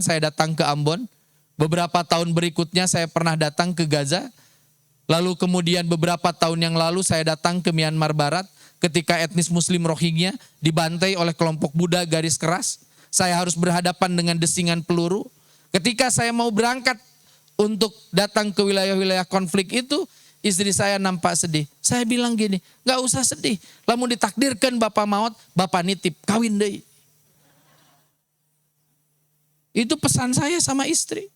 saya datang ke Ambon. Beberapa tahun berikutnya saya pernah datang ke Gaza. Lalu kemudian beberapa tahun yang lalu saya datang ke Myanmar Barat ketika etnis Muslim Rohingya dibantai oleh kelompok Buddha garis keras. Saya harus berhadapan dengan desingan peluru. Ketika saya mau berangkat untuk datang ke wilayah-wilayah konflik itu, istri saya nampak sedih. Saya bilang gini, gak usah sedih. Lamun ditakdirkan bapak maut, bapak nitip, kawin deui. Itu pesan saya sama istri.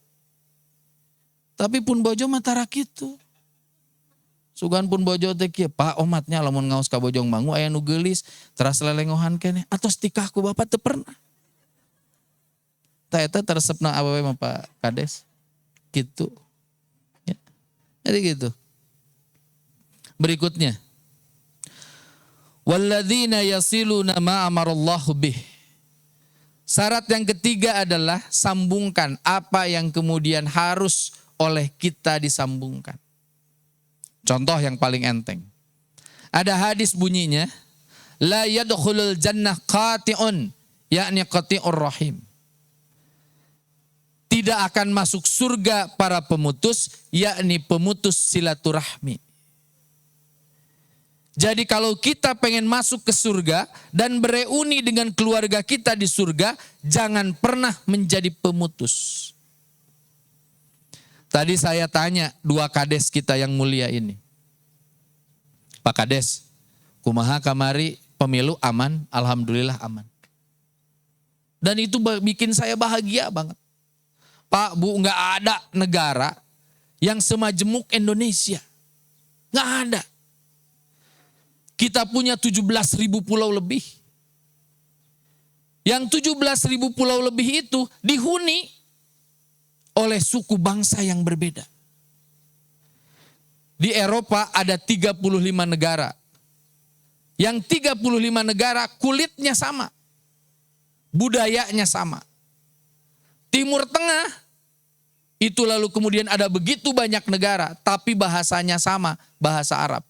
Tapi pun bojo mah tara kitu. Sugan pun bojo teh kieu, Pak omatnya lamun ngaos ka Bojong Mangu aya nu geulis, teras lelengohan keneh. Atos tikah ku Bapak teu pernah. Tah eta teresepna awewe mah Pak Kades. Gitu. Ya. Jadi gitu. Berikutnya. Walladzina yasiluna ma amarallahu bih. Syarat yang ketiga adalah sambungkan apa yang kemudian harus oleh kita disambungkan. Contoh yang paling enteng. Ada hadis bunyinya, la yadkhulul jannah qati'un, yakni qati'ur rahim. Tidak akan masuk surga para pemutus, yakni pemutus silaturahmi. Jadi kalau kita pengen masuk ke surga dan bereuni dengan keluarga kita di surga, jangan pernah menjadi pemutus. Tadi saya tanya dua kades kita yang mulia ini. Pak Kades, kumaha kamari pemilu aman? Alhamdulillah aman. Dan itu bikin saya bahagia banget. Pak, Bu, nggak ada negara yang semajemuk Indonesia. Nggak ada. Kita punya 17.000 pulau lebih. Yang 17.000 pulau lebih itu dihuni oleh suku bangsa yang berbeda. Di Eropa ada 35 negara. Yang 35 negara kulitnya sama. Budayanya sama. Timur Tengah itu lalu kemudian ada begitu banyak negara. Tapi bahasanya sama, bahasa Arab.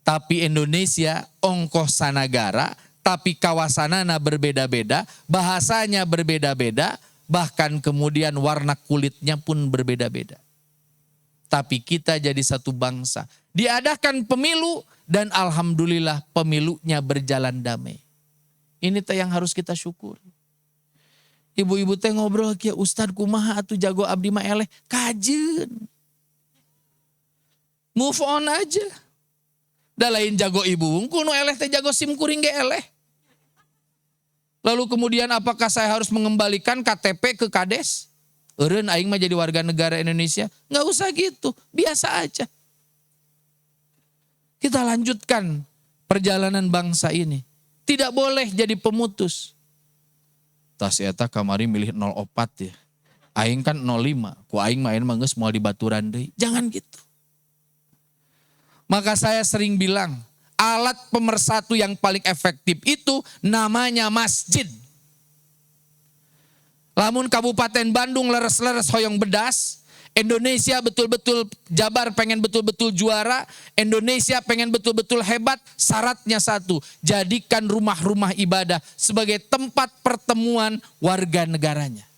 Tapi Indonesia ongkoh sanagara. Tapi kawasanana berbeda-beda. Bahasanya berbeda-beda. Bahkan kemudian warna kulitnya pun berbeda-beda. Tapi kita jadi satu bangsa. Diadakan pemilu dan alhamdulillah pemilunya berjalan damai. Ini teh yang harus kita syukuri. Ibu-ibu teh ngobrol kia, Ustad kumaha atuh jago abdi mah eleh. Kajeun. Move on aja. Da lain jago ibu wungkul nu eleh teh jago sim kuring ge eleh. Lalu kemudian apakah saya harus mengembalikan KTP ke Kades? Eureun aing mah jadi warga negara Indonesia. Nggak usah gitu, biasa aja. Kita lanjutkan perjalanan bangsa ini. Tidak boleh jadi pemutus. Tas eta kamari milih 04 ya. Aing kan 05. Ku aing main mah geus moal dibaturan deui. Jangan gitu. Maka saya sering bilang, alat pemersatu yang paling efektif itu namanya masjid. Lamun Kabupaten Bandung leres-leres hoyong bedas, Indonesia betul-betul Jabar pengen betul-betul juara, Indonesia pengen betul-betul hebat, syaratnya satu, jadikan rumah-rumah ibadah sebagai tempat pertemuan warga negaranya.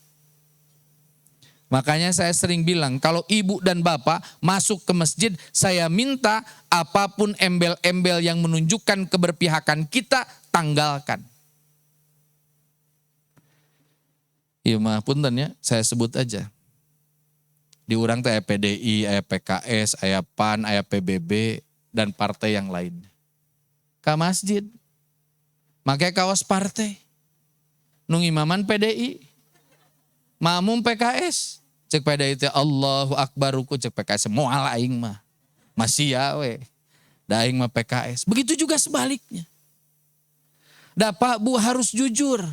Makanya saya sering bilang, kalau ibu dan bapak masuk ke masjid, saya minta apapun embel-embel yang menunjukkan keberpihakan kita, tanggalkan. Iya mah punten ya, saya sebut aja. Di urang teh aya PDI, aya PKS, aya PAN, aya PBB, dan partai yang lain. Ka masjid, make kaos partai. Nu imaman PDI, makmum PKS. Cek PDI teh Allahu Akbar ruku, cek PKS moal aing mah. Masih ya we. Da aing mah PKS. Begitu juga sebaliknya. Da Pak Bu harus jujur.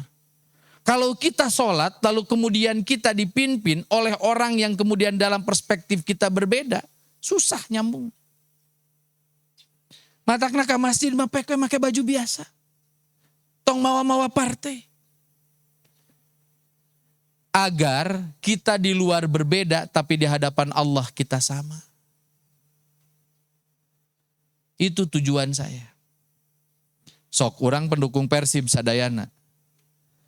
Kalau kita sholat lalu kemudian kita dipimpin oleh orang yang kemudian dalam perspektif kita berbeda, susah nyambung. Matakna ka masjid mah make baju biasa. Tong mawa-mawa partai. Agar kita di luar berbeda tapi di hadapan Allah kita sama. Itu tujuan saya. Sok urang pendukung Persib sadayana.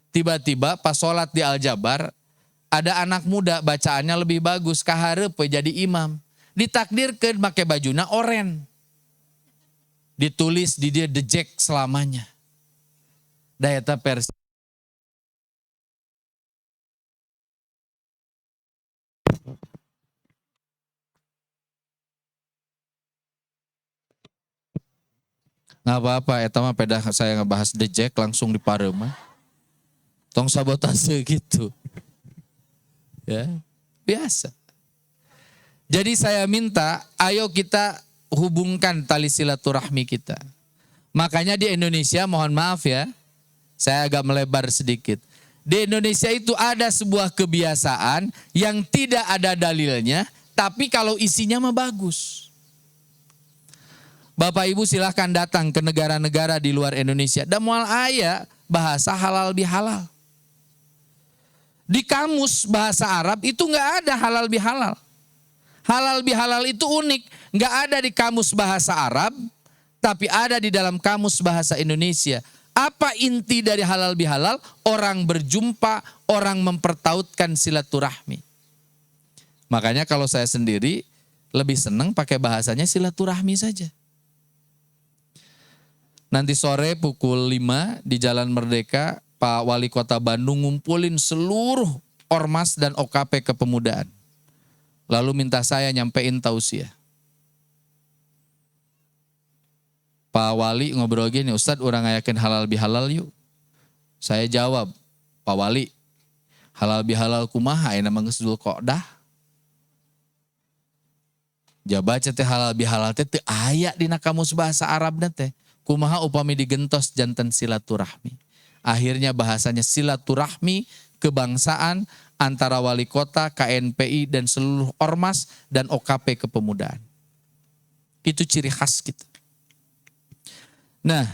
Tiba-tiba pas sholat di Al-Jabar, ada anak muda bacaannya lebih bagus, kahareup jadi imam. Ditakdirkeun make bajuna oren. Ditulis di dia The Jack selamanya. Da eta Persib. Nggak apa-apa, eta mah pedah saya ngebahas The Jack langsung di Parema. Tong sabotase gitu. Ya, biasa. Jadi saya minta, ayo kita hubungkan tali silaturahmi kita. Makanya di Indonesia, mohon maaf ya, saya agak melebar sedikit. Di Indonesia itu ada sebuah kebiasaan yang tidak ada dalilnya, tapi kalau isinya mah bagus. Bapak Ibu silahkan datang ke negara-negara di luar Indonesia. Dan mual aya bahasa halal bihalal. Di kamus bahasa Arab itu nggak ada halal bihalal. Halal bihalal itu unik, nggak ada di kamus bahasa Arab, tapi ada di dalam kamus bahasa Indonesia. Apa inti dari halal bihalal? Orang berjumpa, orang mempertautkan silaturahmi. Makanya kalau saya sendiri lebih senang pakai bahasanya silaturahmi saja. Nanti sore pukul 5 di Jalan Merdeka, Pak Wali Kota Bandung ngumpulin seluruh ormas dan OKP kepemudaan. Lalu minta saya nyampein tausiah. Pak Wali ngobrol gini, Ustadz orang ngayakin halal bihalal yuk. Saya jawab, Pak Wali, halal bihalal kumaha ya nama ngesdul kok dah. Jabaca teh halal bihalal teh aya dina kamus bahasa Arab teh. Kumaha upami digentos jantan silaturahmi. Akhirnya bahasanya silaturahmi kebangsaan antara wali kota, KNPI, dan seluruh ormas dan OKP kepemudaan. Itu ciri khas kita. Nah,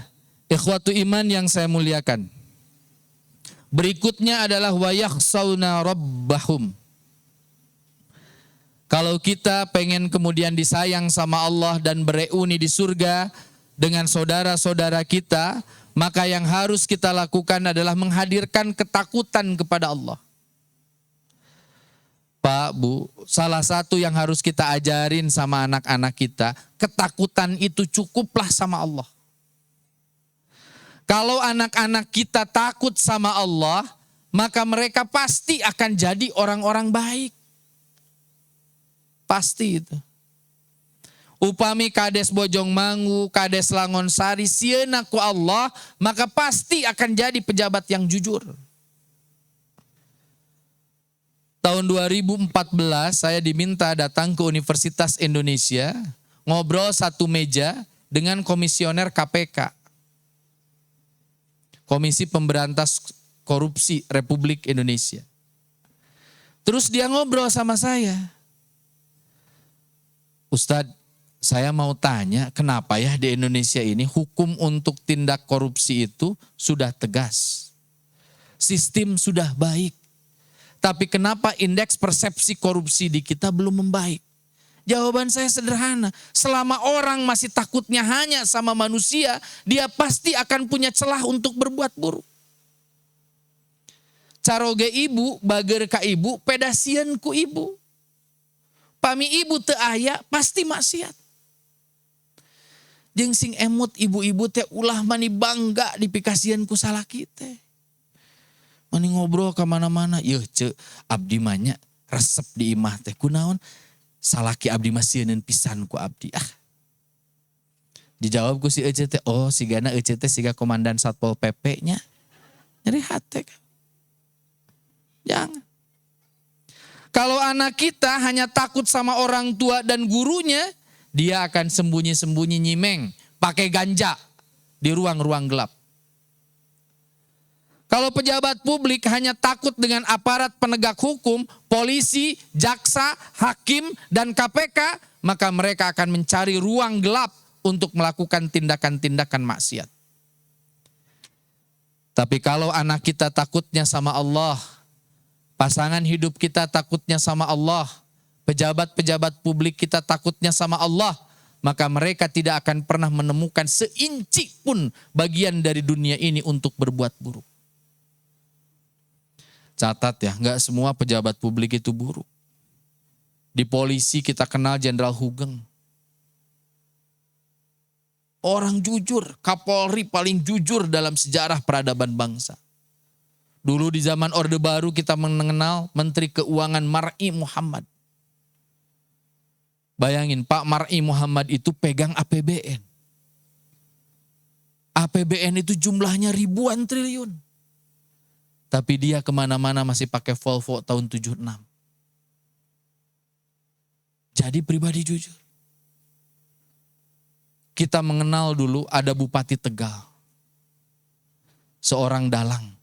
ikhwatu iman yang saya muliakan. Berikutnya adalah wa yakhsawna rabbahum. Kalau kita pengen kemudian disayang sama Allah dan bereuni di surga dengan saudara-saudara kita, maka yang harus kita lakukan adalah menghadirkan ketakutan kepada Allah. Pak, Bu, salah satu yang harus kita ajarin sama anak-anak kita, ketakutan itu cukuplah sama Allah. Kalau anak-anak kita takut sama Allah, maka mereka pasti akan jadi orang-orang baik. Pasti itu. Upami kades Bojongmangu, kades Langonsari, sieuna ku Allah, maka pasti akan jadi pejabat yang jujur. Tahun 2014 saya diminta datang ke Universitas Indonesia, ngobrol satu meja dengan komisioner KPK. Komisi Pemberantas Korupsi Republik Indonesia. Terus dia ngobrol sama saya. Ustadz, saya mau tanya kenapa ya di Indonesia ini hukum untuk tindak korupsi itu sudah tegas. Sistem sudah baik. Tapi kenapa indeks persepsi korupsi di kita belum membaik? Jawaban saya sederhana. Selama orang masih takutnya hanya sama manusia, dia pasti akan punya celah untuk berbuat buruk. Caroge ibu, bager ka ibu, pedasieun ku ibu. Pami ibu teu aya, pasti maksiat. Jeung sing emut ibu-ibu teh ulah mani bangga dipikasieun ku salaki teh. Mani ngobrol kemana-mana, yeuh ce abdi manya resep di imah teh kunaon salaki abdi mah sieun pisan ku abdi. Dijawab ku si Ece teh, oh sigana Ece teh siga komandan Satpol PP nya. Nyeri hate kan. Jangan. Kalau anak kita hanya takut sama orang tua dan gurunya, dia akan sembunyi-sembunyi nyimeng, pakai ganja di ruang-ruang gelap. Kalau pejabat publik hanya takut dengan aparat penegak hukum, polisi, jaksa, hakim, dan KPK, maka mereka akan mencari ruang gelap untuk melakukan tindakan-tindakan maksiat. Tapi kalau anak kita takutnya sama Allah, pasangan hidup kita takutnya sama Allah, pejabat-pejabat publik kita takutnya sama Allah, maka mereka tidak akan pernah menemukan seinci pun bagian dari dunia ini untuk berbuat buruk. Catat ya, nggak semua pejabat publik itu buruk. Di polisi kita kenal Jenderal Hugeng. Orang jujur, Kapolri paling jujur dalam sejarah peradaban bangsa. Dulu di zaman Orde Baru kita mengenal Menteri Keuangan Mar'i Muhammad. Bayangin Pak Mar'i Muhammad itu pegang APBN. APBN itu jumlahnya ribuan triliun. Tapi dia kemana-mana masih pakai Volvo tahun 76. Jadi pribadi jujur. Kita mengenal dulu ada Bupati Tegal. Seorang dalang.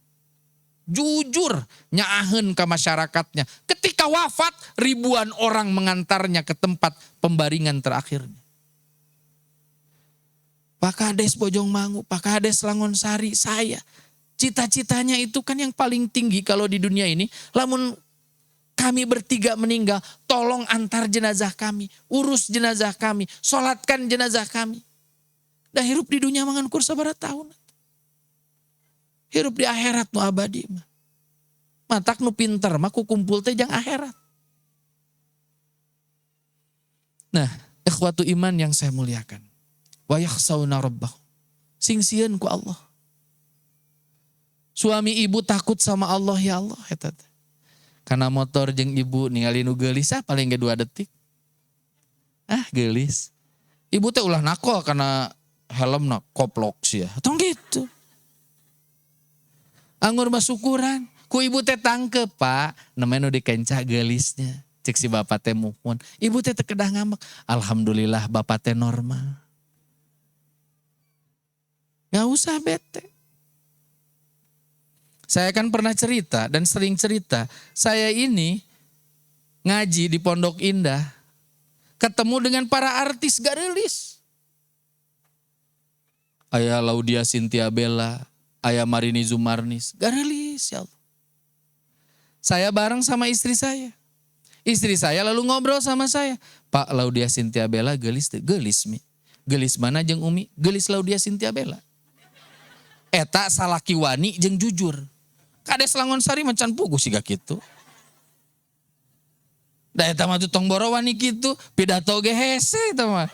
Jujur nyaaheun ke masyarakatnya. Ketika wafat ribuan orang mengantarnya ke tempat pembaringan terakhirnya. Pak Kades Bojongmangu, Pak Kades Langonsari, saya. Cita-citanya itu kan yang paling tinggi kalau di dunia ini. Lamun kami bertiga meninggal, tolong antar jenazah kami, urus jenazah kami, sholatkan jenazah kami. Dah hirup di dunia mangankur sabaraha tahun. Hirup di akhirat nu abadi mah. Matak nu pinter mah ku kumpul teh jang akhirat. Nah, ikhwatu iman yang saya muliakan. Wa yakhsawna rabbahum. Sing sieun ku Allah. Suami ibu takut sama Allah, ya Allah eta teh. Karena motor jeung ibu ningali nu geulis paling ge 2 detik. Geulis. Ibu teh ulah nakol karena helmna koplok sia. Tong gitu. Anggur mah syukuran. Ku ibu teh tangkep, Pak. Namanya nu dikencah geulisnya. Cek si bapak teh muhun. Ibu teh kedah ngambek. Alhamdulillah bapak teh normal. Gak usah bete. Saya kan pernah cerita dan sering cerita. Saya ini ngaji di Pondok Indah. Ketemu dengan para artis garelis. Aya Laudia Cynthia Bella. Aya Marini Zumarnis. Garelis ya Allah. Saya bareng sama istri saya. Istri saya lalu ngobrol sama saya. Pak Laudia Cynthia Bella gelis teh. Gelis mi. Gelis mana jeung Umi? Gelis Laudia Cynthia Bella. Eta salaki wani jeung jujur. Kades Langonsari macan pugu siga kitu. Da eta mah tong boro wani kitu, pidato ge hese eta mah.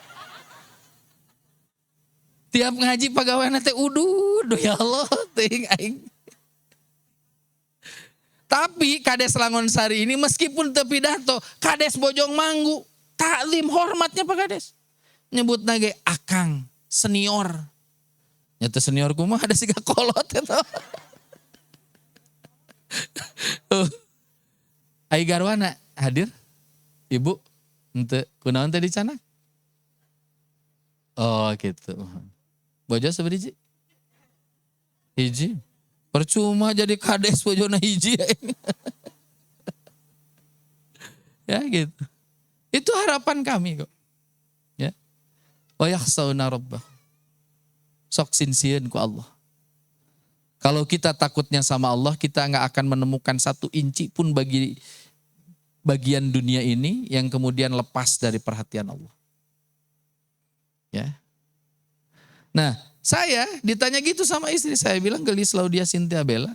Tiap ngaji pagaweana teh uduh ya Allah teuing aing. Tapi Kades Langonsari ini meskipun teu pidato, Kades Bojongmangu, taklim hormatnya Pak Kades. Nyebutna ge akang, senior. Nyata senior kumaha ada siga kolot eta. Ai garwana hadir? Ibu? Henteu kunaon teh dicanak? Oh gitu. Bojo sabaraha? Hiji. Percuma jadi kades bojona hiji. Ya gitu. Itu harapan kami kok. Ya. Wa yakhsawna rabbahum. Sok sinsieun ku Allah. Kalau kita takutnya sama Allah, kita nggak akan menemukan 1 inci pun bagi bagian dunia ini yang kemudian lepas dari perhatian Allah. Ya. Nah, saya ditanya gitu sama istri saya, bilang gelis Laudia Cynthia Bella.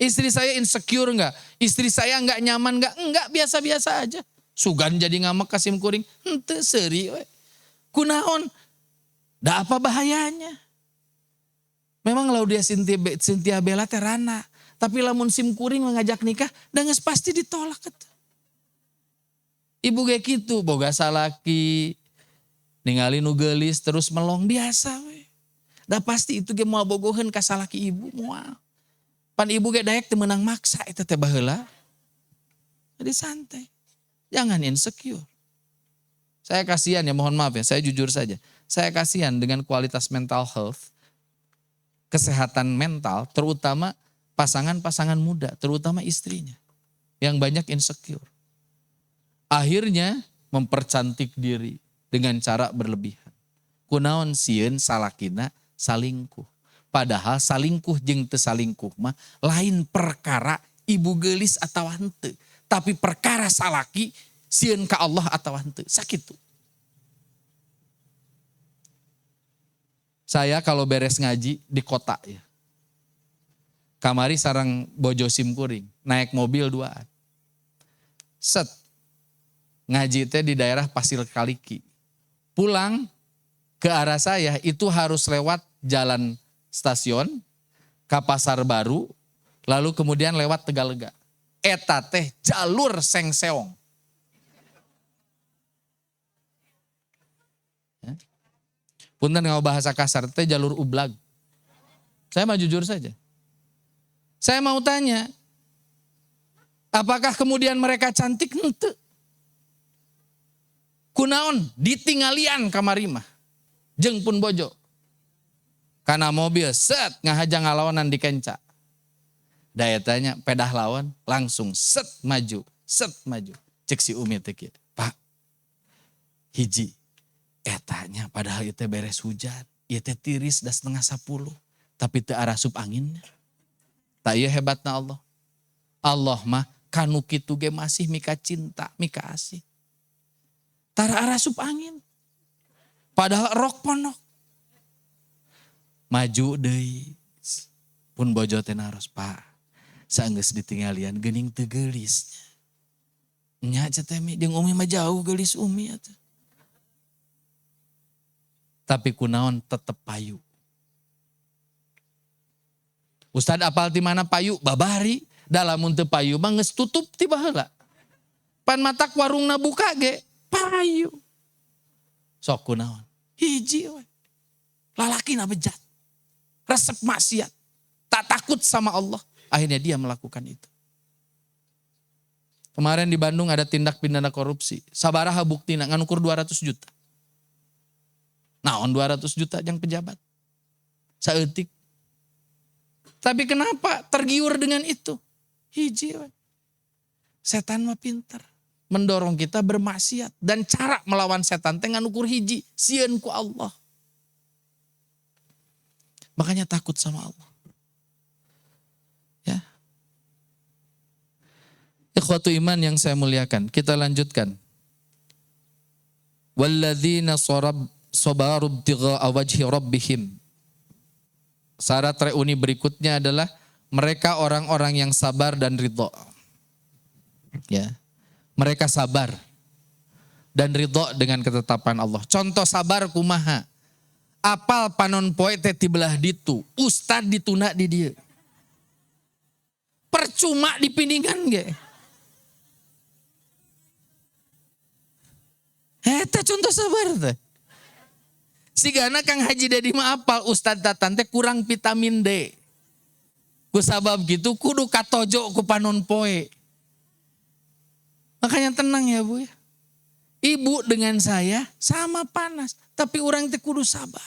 Istri saya insecure nggak? Istri saya nggak nyaman nggak? Nggak, biasa-biasa aja. Sugan jadi ngamak kasim kuring, henteu seuri we. Kunaon? Da apa bahayanya? Memang Laudia Cynthia Bella terana. Tapi lamun sim kuring mengajak nikah, dan geus pasti ditolak. Ibu kayak gitu, boga salaki, ningali nu geulis terus melong biasa we. Da pasti itu ge moal bogoheun ka salaki ibu moal. Pan ibu ge daek teu meunang maksa eta teh baheula. Jadi santai. Jangan insecure. Saya kasihan ya, mohon maaf ya, saya jujur saja. Saya kasihan dengan kualitas mental health. Kesehatan mental, terutama pasangan-pasangan muda, terutama istrinya yang banyak insecure. Akhirnya mempercantik diri dengan cara berlebihan. Kunaon sieun salakina salingkuh. Padahal salingkuh jeung teu salingkuh mah lain perkara ibu geulis atawa henteu, tapi perkara salaki sieun ka Allah atawa henteu, sakitu. Saya kalau beres ngaji di kota ya. Kamari sareng bojo simkuring, naik mobil 2an. Set. Ngaji teh di daerah Pasir Kaliki. Pulang ke arah saya itu harus lewat jalan stasiun, ke Pasar Baru, lalu kemudian lewat Tegalega. Eta teh jalur sengseong. Punten ngau bahasa kasar, teh jalur ublag. Saya mah jujur saja. Saya mau tanya, apakah kemudian mereka cantik? Henteu. Kunaon ditinggalian kamari mah. Jeung pun bojo. Karena mobil set ngahajang ngalawanan di kenca. Daya tanya pedah lawan langsung set maju. Cek si Umi teh kieu. Pak, hiji. Etanya padahal itu beres hujan. Ieu teh tiris da 9:30. Tapi teu arasup angin. Tak ieu hebatna Allah. Allah mah kanu kitu ge masih mika cinta, mika asih. Tara arasup angin. Padahal rok ponok. Maju deui. Pun bojo teh naros, Pak. Saenggeus ditinggalian geuning teu geulis. Nya cetemi jeung Umi mah jauh geulis Umi atuh. Tapi kunaon tetep payu. Ustad apal di mana payu? Babari. Dalamun teu payu mah geus tutup ti baheula. Pan matak warungna buka ge payu. Sok kunaon? Hiji we. Lalakina bejat. Resep maksiat. Tak takut sama Allah. Akhirnya dia melakukan itu. Kemarin di Bandung ada tindak pidana korupsi. Sabaraha buktina nganukur 200 juta. Naon 200 juta yang pejabat. Saeutik. Tapi kenapa tergiur dengan itu? Hiji we. Setan mah pinter. Mendorong kita bermaksiat. Dan cara melawan setan teh nganukur hiji. Sieun ku Allah. Makanya takut sama Allah. Ya. Ikhwatu iman yang saya muliakan. Kita lanjutkan. Walladzina sabaru ibtigha'a wajhi rabbihim. Syarat reuni berikutnya adalah mereka orang-orang yang sabar dan ridho. Ya. Mereka sabar dan ridho dengan ketetapan Allah. Contoh sabar kumaha. Apal panon poe teh ti belah ditu. Ustad dituna di dieu. Percuma dipindingan ge. Eta contoh sabar teh. Sigana Kang Haji Dedi mah apal Ustad Tatan teh kurang vitamin D. Ku sabab gitu kudu katojo ku panon poe. Makanya tenang ya Bu ya. Ibu dengan saya sama panas. Tapi orang teh kudu sabar.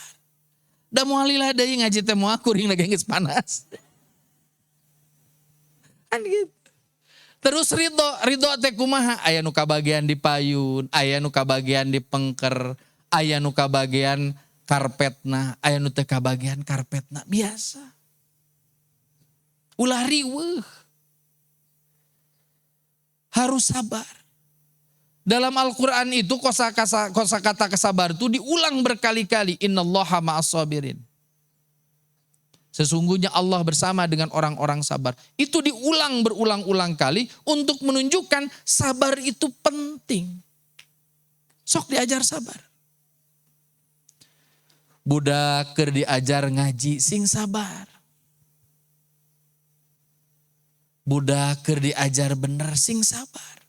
Da moalilah deui ngaji teh moal kuring lagi geus panas. Kan gitu. Terus ridho teh kumaha? Aya nu kabagian di payun, aya nu kabagian di pengker, aya nu kabagian karpetna, aya nu teh kabagian karpetna biasa. Ulah riweuh. Harus sabar. Dalam Al-Quran itu kosakata kesabar itu diulang berkali-kali. Innallaha ma'as sabirin. Sesungguhnya Allah bersama dengan orang-orang sabar. Itu diulang berulang-ulang kali untuk menunjukkan sabar itu penting. Sok diajar sabar. Budak keur diajar ngaji sing sabar. Budak keur diajar bener sing sabar.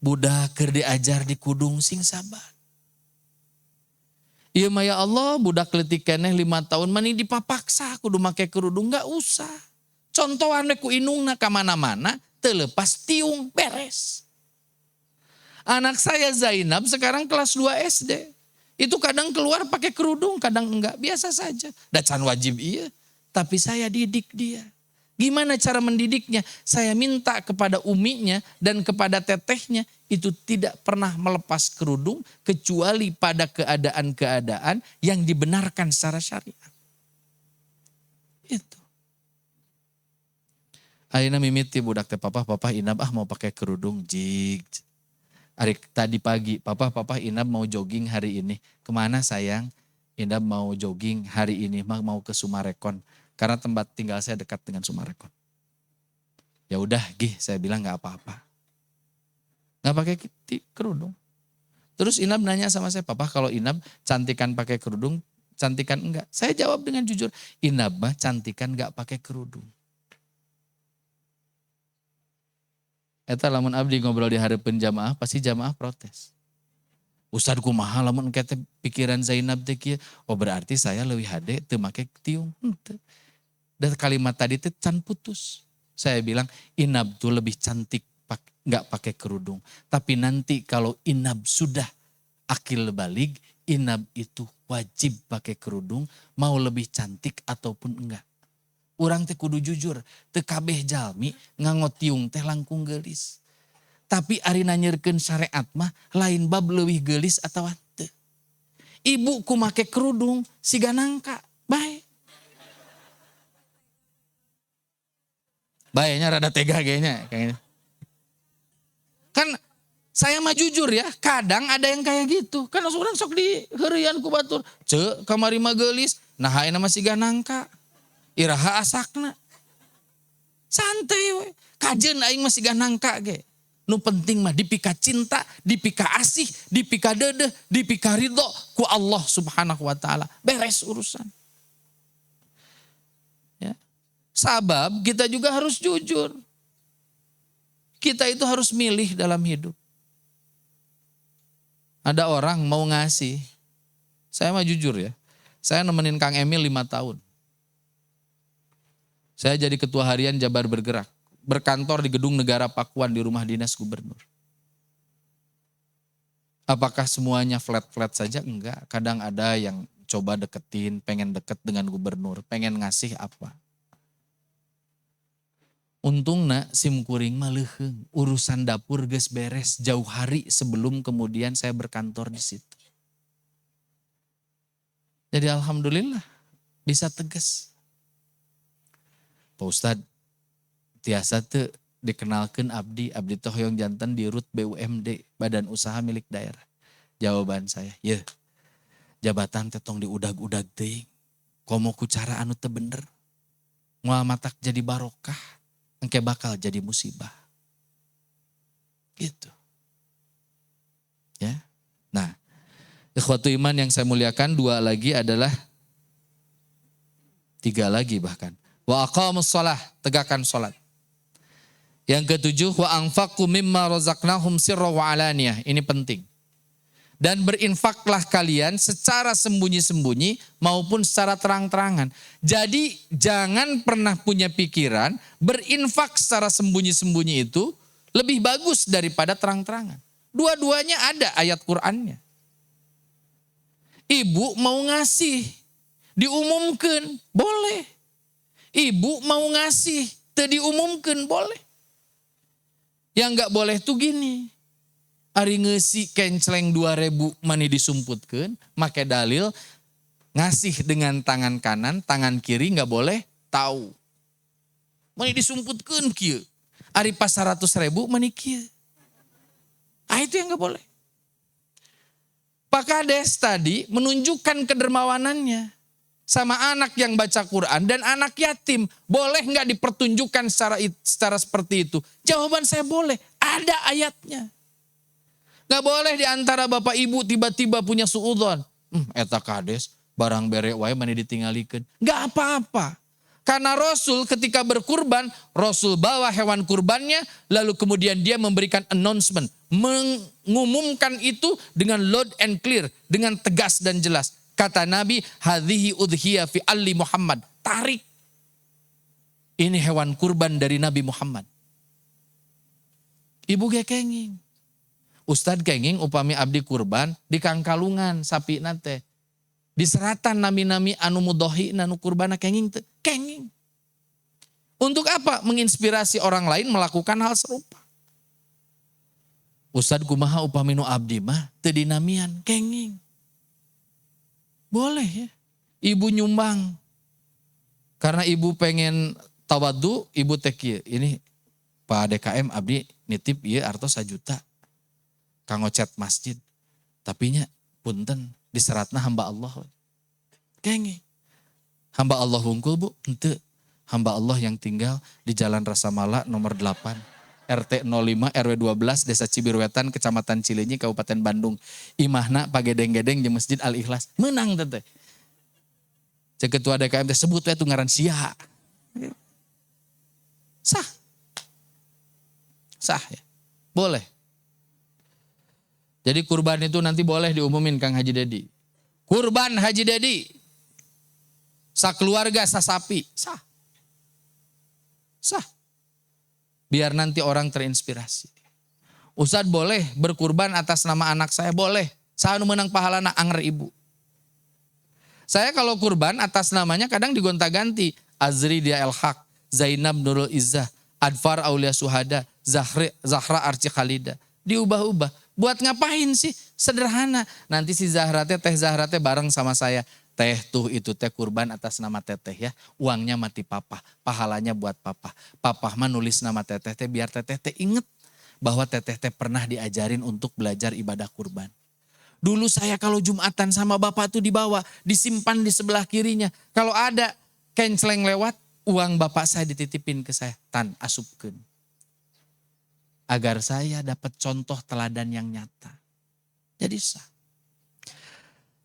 Budak keur diajar di kudung sing sabar. Ieu mah ya Allah budak leutik keneh 5 tahun mani dipapaksa kudu make kerudung enggak usah. Contohan we ku inungna ka mana-mana teu leupas tiung beres. Anak saya Zainab sekarang kelas 2 SD. Itu kadang keluar pakai kerudung, kadang enggak, biasa saja. Da can wajib iya, tapi saya didik dia. Gimana cara mendidiknya? Saya minta kepada uminya dan kepada tetehnya itu tidak pernah melepas kerudung kecuali pada keadaan-keadaan yang dibenarkan secara syariat. Itu. Ayeuna mimiti budak teh papa Inab mau pakai kerudung jig. Hari tadi pagi papa Inab mau jogging hari ini. Kemana sayang? Inab mau jogging hari ini mau ke Sumarekon. Karena tempat tinggal saya dekat dengan Sumarekon. Ya udah, saya bilang nggak apa-apa. Nggak pakai kerudung. Terus Inab nanya sama saya, Papa kalau Inab cantikan pakai kerudung, cantikan enggak? Saya jawab dengan jujur, Inab mah cantikan nggak pakai kerudung. Eta lamun abdi ngobrol di hareupeun jamaah, pasti jamaah protes. Ustad kumaha lamun kete pikiran Zainab teh kieu. Oh berarti saya leuwih hade teu make tiung. Henteu. Dan kalimat tadi itu can putus. Saya bilang Inab tuh lebih cantik nggak pakai kerudung. Tapi nanti kalau inab sudah akil balig, inab itu wajib pakai kerudung, mau lebih cantik ataupun enggak. Urang teh kudu jujur, teu kabeh jalmi ngangotiung teh langkung geulis. Tapi ari nanyerkeun syariat mah lain bab leuwih geulis atawa teu. Ibu ku make kerudung siga nangka, bae. Baiknya rada tega kayaknya. Kan saya mah jujur ya, kadang ada yang kayak gitu. Kan orang sok di heureuyan ku batur. Cek kamari mah geulis, nah ayeuna mah siga nangka. Iraha asakna. Santai we. Kajeun aing mah siga nangka ge. Nu penting mah dipika cinta, dipika asih, dipika deudeh, dipika ridho ku Allah Subhanahu wa taala. Beres urusan. Ya. Sabab kita juga harus jujur. Kita itu harus milih dalam hidup. Ada orang mau ngasih. Saya mah jujur ya. Saya nemenin Kang Emil 5 tahun. Saya jadi ketua harian Jabar Bergerak. Berkantor di Gedung Negara Pakuan di rumah dinas gubernur. Apakah semuanya flat-flat saja? Enggak. Kadang ada yang coba deketin, pengen deket dengan gubernur, pengen ngasih apa. Untungna simkuring mah leuheung, urusan dapur geus beres jauh hari sebelum kemudian saya berkantor di situ. Jadi alhamdulillah bisa tegas. Pak Ustadz, tiasa teu dikenalkeun abdi teh hoyong janten di RUT BUMD, Badan Usaha Milik Daerah. Jawaban saya, ye, jabatan teh tong diudag-udag teuing. Komo ku cara anu teu bener. Moal matak jadi barokah, engke bakal jadi musibah. Gitu. Ya. Nah, ikhwatu iman yang saya muliakan, 2 lagi adalah 3 lagi bahkan. Wa aqamus shalah, tegakkan salat. Yang ke-7, wa anfaqu mimma razaqnahum sirra wa alaniyah. Ini penting. Dan berinfaklah kalian secara sembunyi-sembunyi maupun secara terang-terangan. Jadi jangan pernah punya pikiran berinfak secara sembunyi-sembunyi itu lebih bagus daripada terang-terangan. Dua-duanya ada ayat Qur'annya. Ibu mau ngasih, diumumkan, boleh. Ibu mau ngasih, teu diumumkan, boleh. Yang enggak boleh tuh gini. Ari ngeusi kenceleng 2.000 mani disumputkeun, make dalil ngasih dengan tangan kanan, tangan kiri enggak boleh tahu. Mani disumputkeun kieu. Ari pas 100.000 mani kieu. Itu yang enggak boleh. Pak Kades tadi menunjukkan kedermawanannya sama anak yang baca Quran dan anak yatim. Boleh nggak dipertunjukkan secara seperti itu? Jawaban saya boleh. Ada ayatnya. Nggak boleh diantara bapak ibu tiba-tiba punya suudzon. Eta Kades barang bere wae mani ditingalikeun. Nggak apa-apa. Karena Rasul ketika berkurban, Rasul bawa hewan kurbannya, lalu kemudian dia memberikan announcement, mengumumkan itu dengan loud and clear, dengan tegas dan jelas. Kata Nabi, hadhihi udhiyah fi ali Muhammad. Tarik. Ini hewan kurban dari Nabi Muhammad. Ibu ge kenging. Ustad kenging upami abdi kurban di Kangkalungan sapi nate. Di seratan nami-nami anu mudohi anu kurbana kenging teh. Kenging. Untuk apa? Menginspirasi orang lain melakukan hal serupa. Ustad kumaha upami nu abdi mah teu dinamian kenging. Boleh ya. Ibu nyumbang. Karena ibu pengen tawadu, ibu teh kieu. Ini Pak DKM abdi nitip ieu artos 1 juta. Kanggo cat masjid. Tapi nya punten diseratna hamba Allah. Kenging. Hamba Allah hungkul bu? Henteu. Hamba Allah yang tinggal di Jalan Rasamala nomor 8. RT 05 RW 12 Desa Cibirwetan Kecamatan Cileunyi Kabupaten Bandung. Imahna pagedeng-gedeng jeung Masjid Al Ikhlas. Menang teh. Cek ketua DKM teh sebut we ngaran sia. Sah. Sah ya. Boleh. Jadi kurban itu nanti boleh diumumin Kang Haji Dedi. Kurban Haji Dedi. Sakeluarga sasapi. Sah. Sah. Biar nanti orang terinspirasi. Ustadz boleh berkurban atas nama anak saya? Boleh. Saya menang pahalana anger ibu. Saya kalau kurban atas namanya kadang digonta-ganti. Azri dia El-Haq, Zainab Nurul Izzah, Adfar Aulia Suhada, Zahra Arci Khalida. Diubah-ubah. Buat ngapain sih? Sederhana. Nanti si Teh Zahra teh bareng sama saya. Teh tuh itu teh kurban atas nama teteh ya. Uangnya mati papa. Pahalanya buat papa. Papa mah nulis nama teteh teh biar teteh teh inget bahwa teteh teh pernah diajarin untuk belajar ibadah kurban. Dulu saya kalau Jumatan sama bapak tuh dibawa, disimpan di sebelah kirinya. Kalau ada kenceleng lewat, uang bapak saya dititipin ke saya. Tan, asupkeun. Agar saya dapat contoh teladan yang nyata. Jadi sah.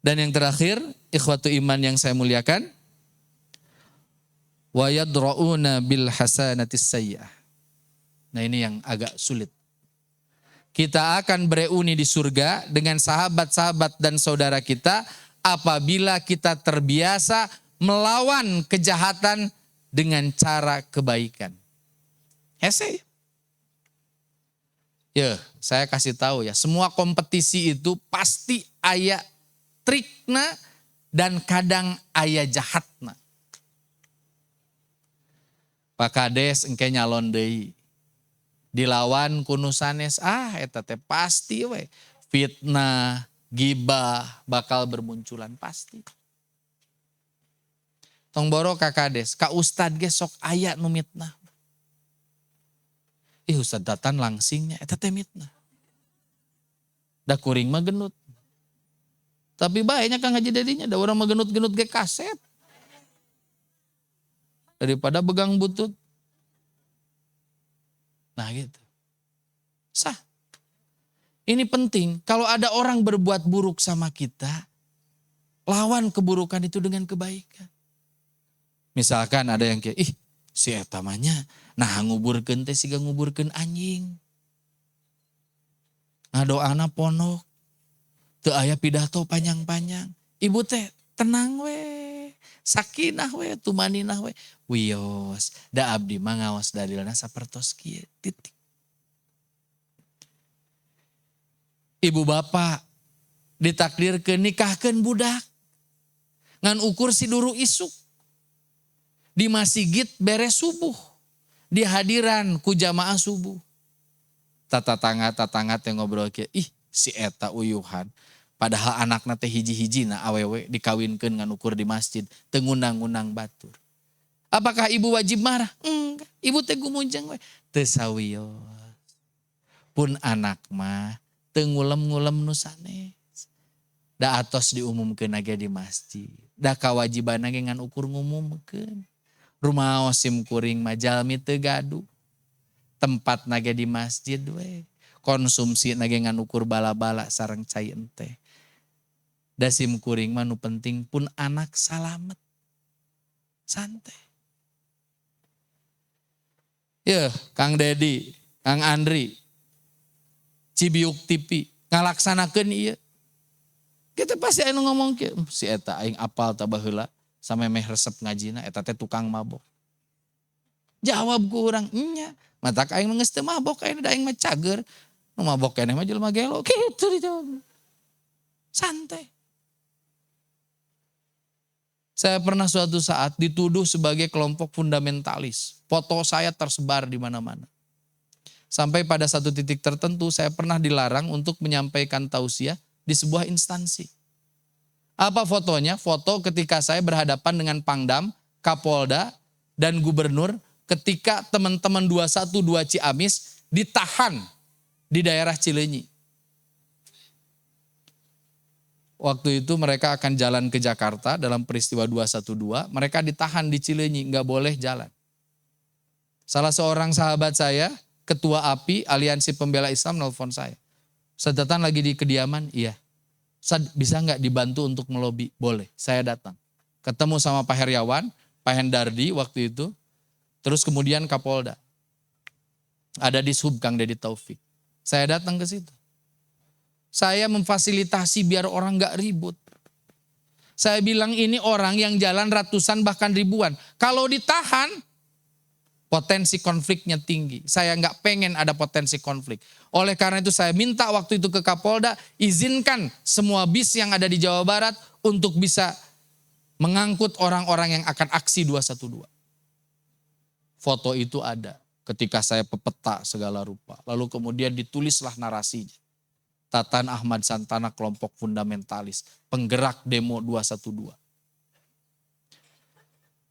Dan yang terakhir, ikhwatu iman yang saya muliakan. Wa yadra'una bil hasanatis sayyi'ah. Nah ini yang agak sulit. Kita akan bereuni di surga dengan sahabat-sahabat dan saudara kita apabila kita terbiasa melawan kejahatan dengan cara kebaikan. Hese. Ya, saya kasih tahu ya, semua kompetisi itu pasti aya trikna dan kadang aya jahatna. Pak Kades engke nyalon deui. Dilawan kuno sanes, eta teh pasti we. Fitnah, gibah bakal bermunculan pasti. Tong boro ka Kades, ka ustad ge sok aya nu mitnah. Ih ustad datan langsingnya, eta teh mitnah. Da kuring mah genut. Tapi baiknya Kang Haji Dedinya, da urang mah genut-genut ge kaset. Daripada begang butut. Nah gitu. Sah. Ini penting. Kalau ada orang berbuat buruk sama kita, lawan keburukan itu dengan kebaikan. Misalkan ada yang kayak, si etamanya, nah nguburkeun teh siga nguburkeun anjing. Ngadoana ponok. Teu aya pidato panjang-panjang. Ibu teh tenang we. Sakinah we, tumaninah we. Wios, da abdi mah ngaos dalilna sapertos kieu, titik. Ibu bapak ditakdirkeun nikahkeun budak. Ngan ukur si duru isuk. Di masjid beres subuh. Di hadiran ku jamaah subuh. Tatangga teh ngobrol kieu, si eta uyuhan. Padahal anakna teh hiji-hiji na awewe dikawinkeun ngan ukur di masjid. Teu ngundang-undang batur. Apakah ibu wajib marah? Enggak. Ibu teh gumujeng we. Teu sawios. Pun anak mah teu ngulem-ngulem nu sanes. Da atos diumumkeun age di masjid. Da kawajiban age ngan ukur ngumumkeun. Rumaos sim kuring mah jalmi teu gaduh. Tempat nage di masjid we. Konsumsi nage ngan ukur bala-bala sareng cai ente. Da sim kuring mah nu penting pun anak salamet. Santai. Ya, Kang Dedi, Kang Andri, Cibiuk TV, ngalaksanakeun ieu. Kita pasti anu ngomong ke, si eta aing apal tah baheula sampai meh resep ngajina eta teh tukang mabok. Jawab ku urang, nya, matak aing geus teu mabok aing da aing mah cager. Nu mabok keneh mah jelema gelo kitu dijawab. Santai. Saya pernah suatu saat dituduh sebagai kelompok fundamentalis. Foto saya tersebar di mana-mana. Sampai pada satu titik tertentu saya pernah dilarang untuk menyampaikan tausiah di sebuah instansi. Apa fotonya? Foto ketika saya berhadapan dengan Pangdam, Kapolda, dan Gubernur ketika teman-teman 212 Ciamis ditahan di daerah Cileunyi. Waktu itu mereka akan jalan ke Jakarta dalam peristiwa 212. Mereka ditahan di Cileunyi, nggak boleh jalan. Salah seorang sahabat saya, ketua API, Aliansi Pembela Islam, nelfon saya. Sedatan lagi di kediaman, iya. Bisa nggak dibantu untuk melobi? Boleh, saya datang. Ketemu sama Pak Heriawan, Pak Hendardi waktu itu. Terus kemudian Kapolda. Ada di Sub Kang Dedi Taufik. Saya datang ke situ. Saya memfasilitasi biar orang gak ribut. Saya bilang ini orang yang jalan ratusan bahkan ribuan. Kalau ditahan, Potensi konfliknya tinggi. Saya nggak pengen ada potensi konflik. Oleh karena itu saya minta waktu itu ke Kapolda, izinkan semua bis yang ada di Jawa Barat untuk bisa mengangkut orang-orang yang akan aksi 212. Foto itu ada ketika saya pepeta segala rupa. Lalu kemudian ditulislah narasinya. Tatan Ahmad Santana kelompok fundamentalis, penggerak demo 212.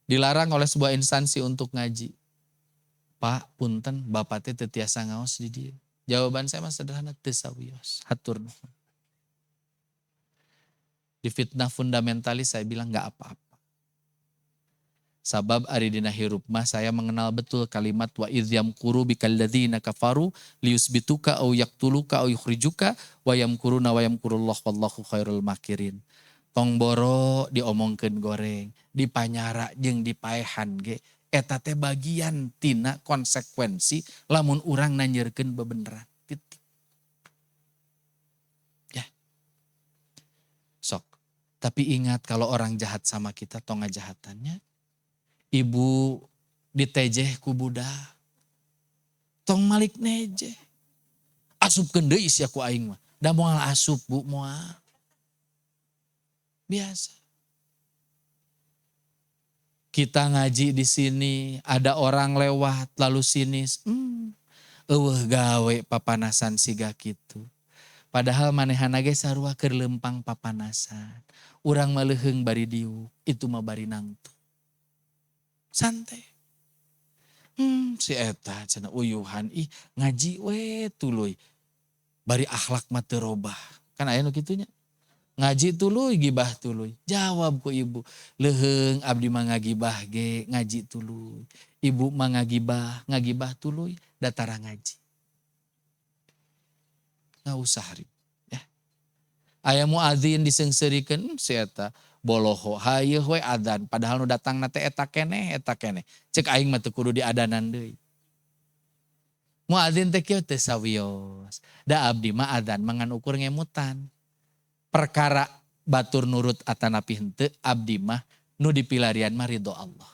Dilarang oleh sebuah instansi untuk ngaji. Pak, punten, bapak teh teu tiasa ngaos di dieu. Jawaban saya mah sederhana, teu sawios, hatur nuhun. Di fitnah fundamentalis saya bilang enggak apa-apa. Sabab ari dina hirup mah saya mengenal betul kalimat wa idz yamkuru bikal ladzina kafaru liyusbituka au yaqtuluka au yukhrijuka wa yamkuruna wa yamkurullah wallahu khairul makirin. Tong boro diomongkeun goreng, dipanyara jeung dipaehan ge. Eta teh bagian tina konsekuensi lamun urang nanyeurkeun bebeneran. Titik. Ya. Sok. Tapi ingat kalau orang jahat sama kita tong ngajahatannya. Ibu ditejeh ku budak. Tong malik nejeh. Asupkeun deui sia ku aing mah. Da moal asup Bu moal. Biasa. Kita ngaji di sini, ada orang lewat lalu sinis. Eueuh gawe papanasan siga kitu. Padahal manehana ge sarua keur lempang papanasan. Urang mah leuheung bari diuk, itu mah bari nangtu. Santai. Si eta cenah uyuhan ih ngaji we tuluy. Bari akhlak mah teu robah. Kan aya nu kitunya. Ngaji tuluy, gibah tuluy. Jawab ku ibu, leuheung abdi mah ngagibah ge, ngaji tuluy. Ibu mah ngagibah tuluy, datara ngaji. Nggak usah ribut. Ya. Aya muadzin diseungseurikeun si eta, boloho hayeuh we adzan, padahal nu datangna teh eta keneh. Cek aing mah teu kudu diadanan deui. Muadzin teh kieu teu sawios. Da abdi mah adzan mangan ukur ngemutan. Perkara batur nurut atanapi henteu abdi mah nu dipilarian mah ridho Allah.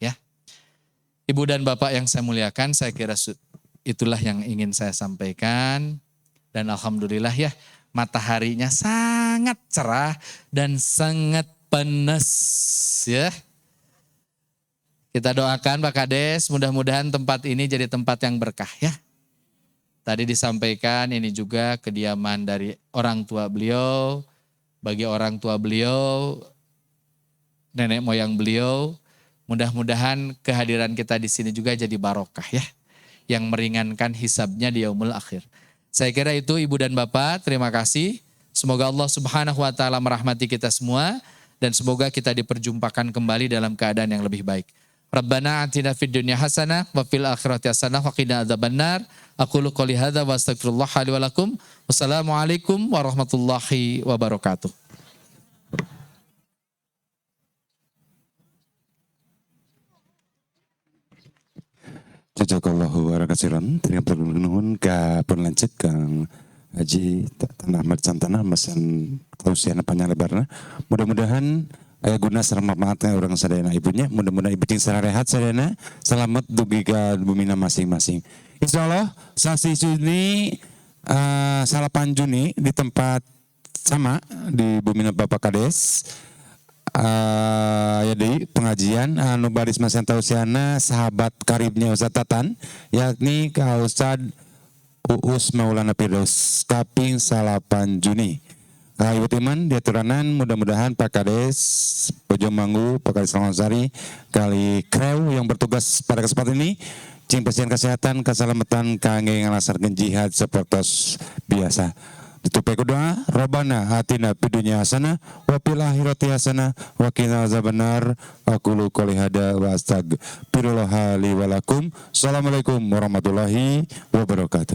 Ya. Ibu dan Bapak yang saya muliakan, saya kira itulah yang ingin saya sampaikan. Dan alhamdulillah ya, mataharinya sangat cerah dan sangat panas ya. Kita doakan Pak Kades, mudah-mudahan tempat ini jadi tempat yang berkah ya. Tadi disampaikan ini juga kediaman dari orang tua beliau, bagi orang tua beliau, nenek moyang beliau. Mudah-mudahan kehadiran kita di sini juga jadi barokah ya, yang meringankan hisabnya di yaumul akhir. Saya kira itu Ibu dan Bapak, terima kasih. Semoga Allah Subhanahu wa taala merahmati kita semua dan semoga kita diperjumpakan kembali dalam keadaan yang lebih baik. Rabbana atina fid dunya hasanah wa fil akhirati hasanah wa qina adzabannar. Aqulu qouli hadza wa astaghfirullah li wa lakum. Wassalamualaikum warahmatullahi wabarakatuh. Jazakallahu khairan katsiran. Terima kasih nuhun ka pun lanjut Kang Haji Tanah Ahmad Santana masan tausiana panjang lebarna. Mudah-mudahan aya guna sareng manfaatna urang sadayana ibunya. Mudah-mudahan ibu jeung rehat sadayana selamat dugi ka bumina masing-masing. Insyaallah sasi Juni 8 Juni di tempat sama di bumina Bapak Kades. Ya di pengajian anu baris masan tausiana sahabat karibnya Ustaz Tatan yakni ka Ustaz Uus Maulana Firdaus kaping 8 Juni. Ibu Timan diaturanan mudah-mudahan Pak Kades Bojong Manggu, Pak Kades Sari kali krew yang bertugas pada kesempatan ini cing pasien kesehatan, keselamatan kangge ngalaksanakeun jihad seperti biasa. Ditutup doa, Rabbana atina fid dunya hasanah wa fil akhirati hasanah wa qina azabannar. Aqulu qouli hadza wa astaghfirullah li wa lakum. Assalamualaikum warahmatullahi wabarakatuh.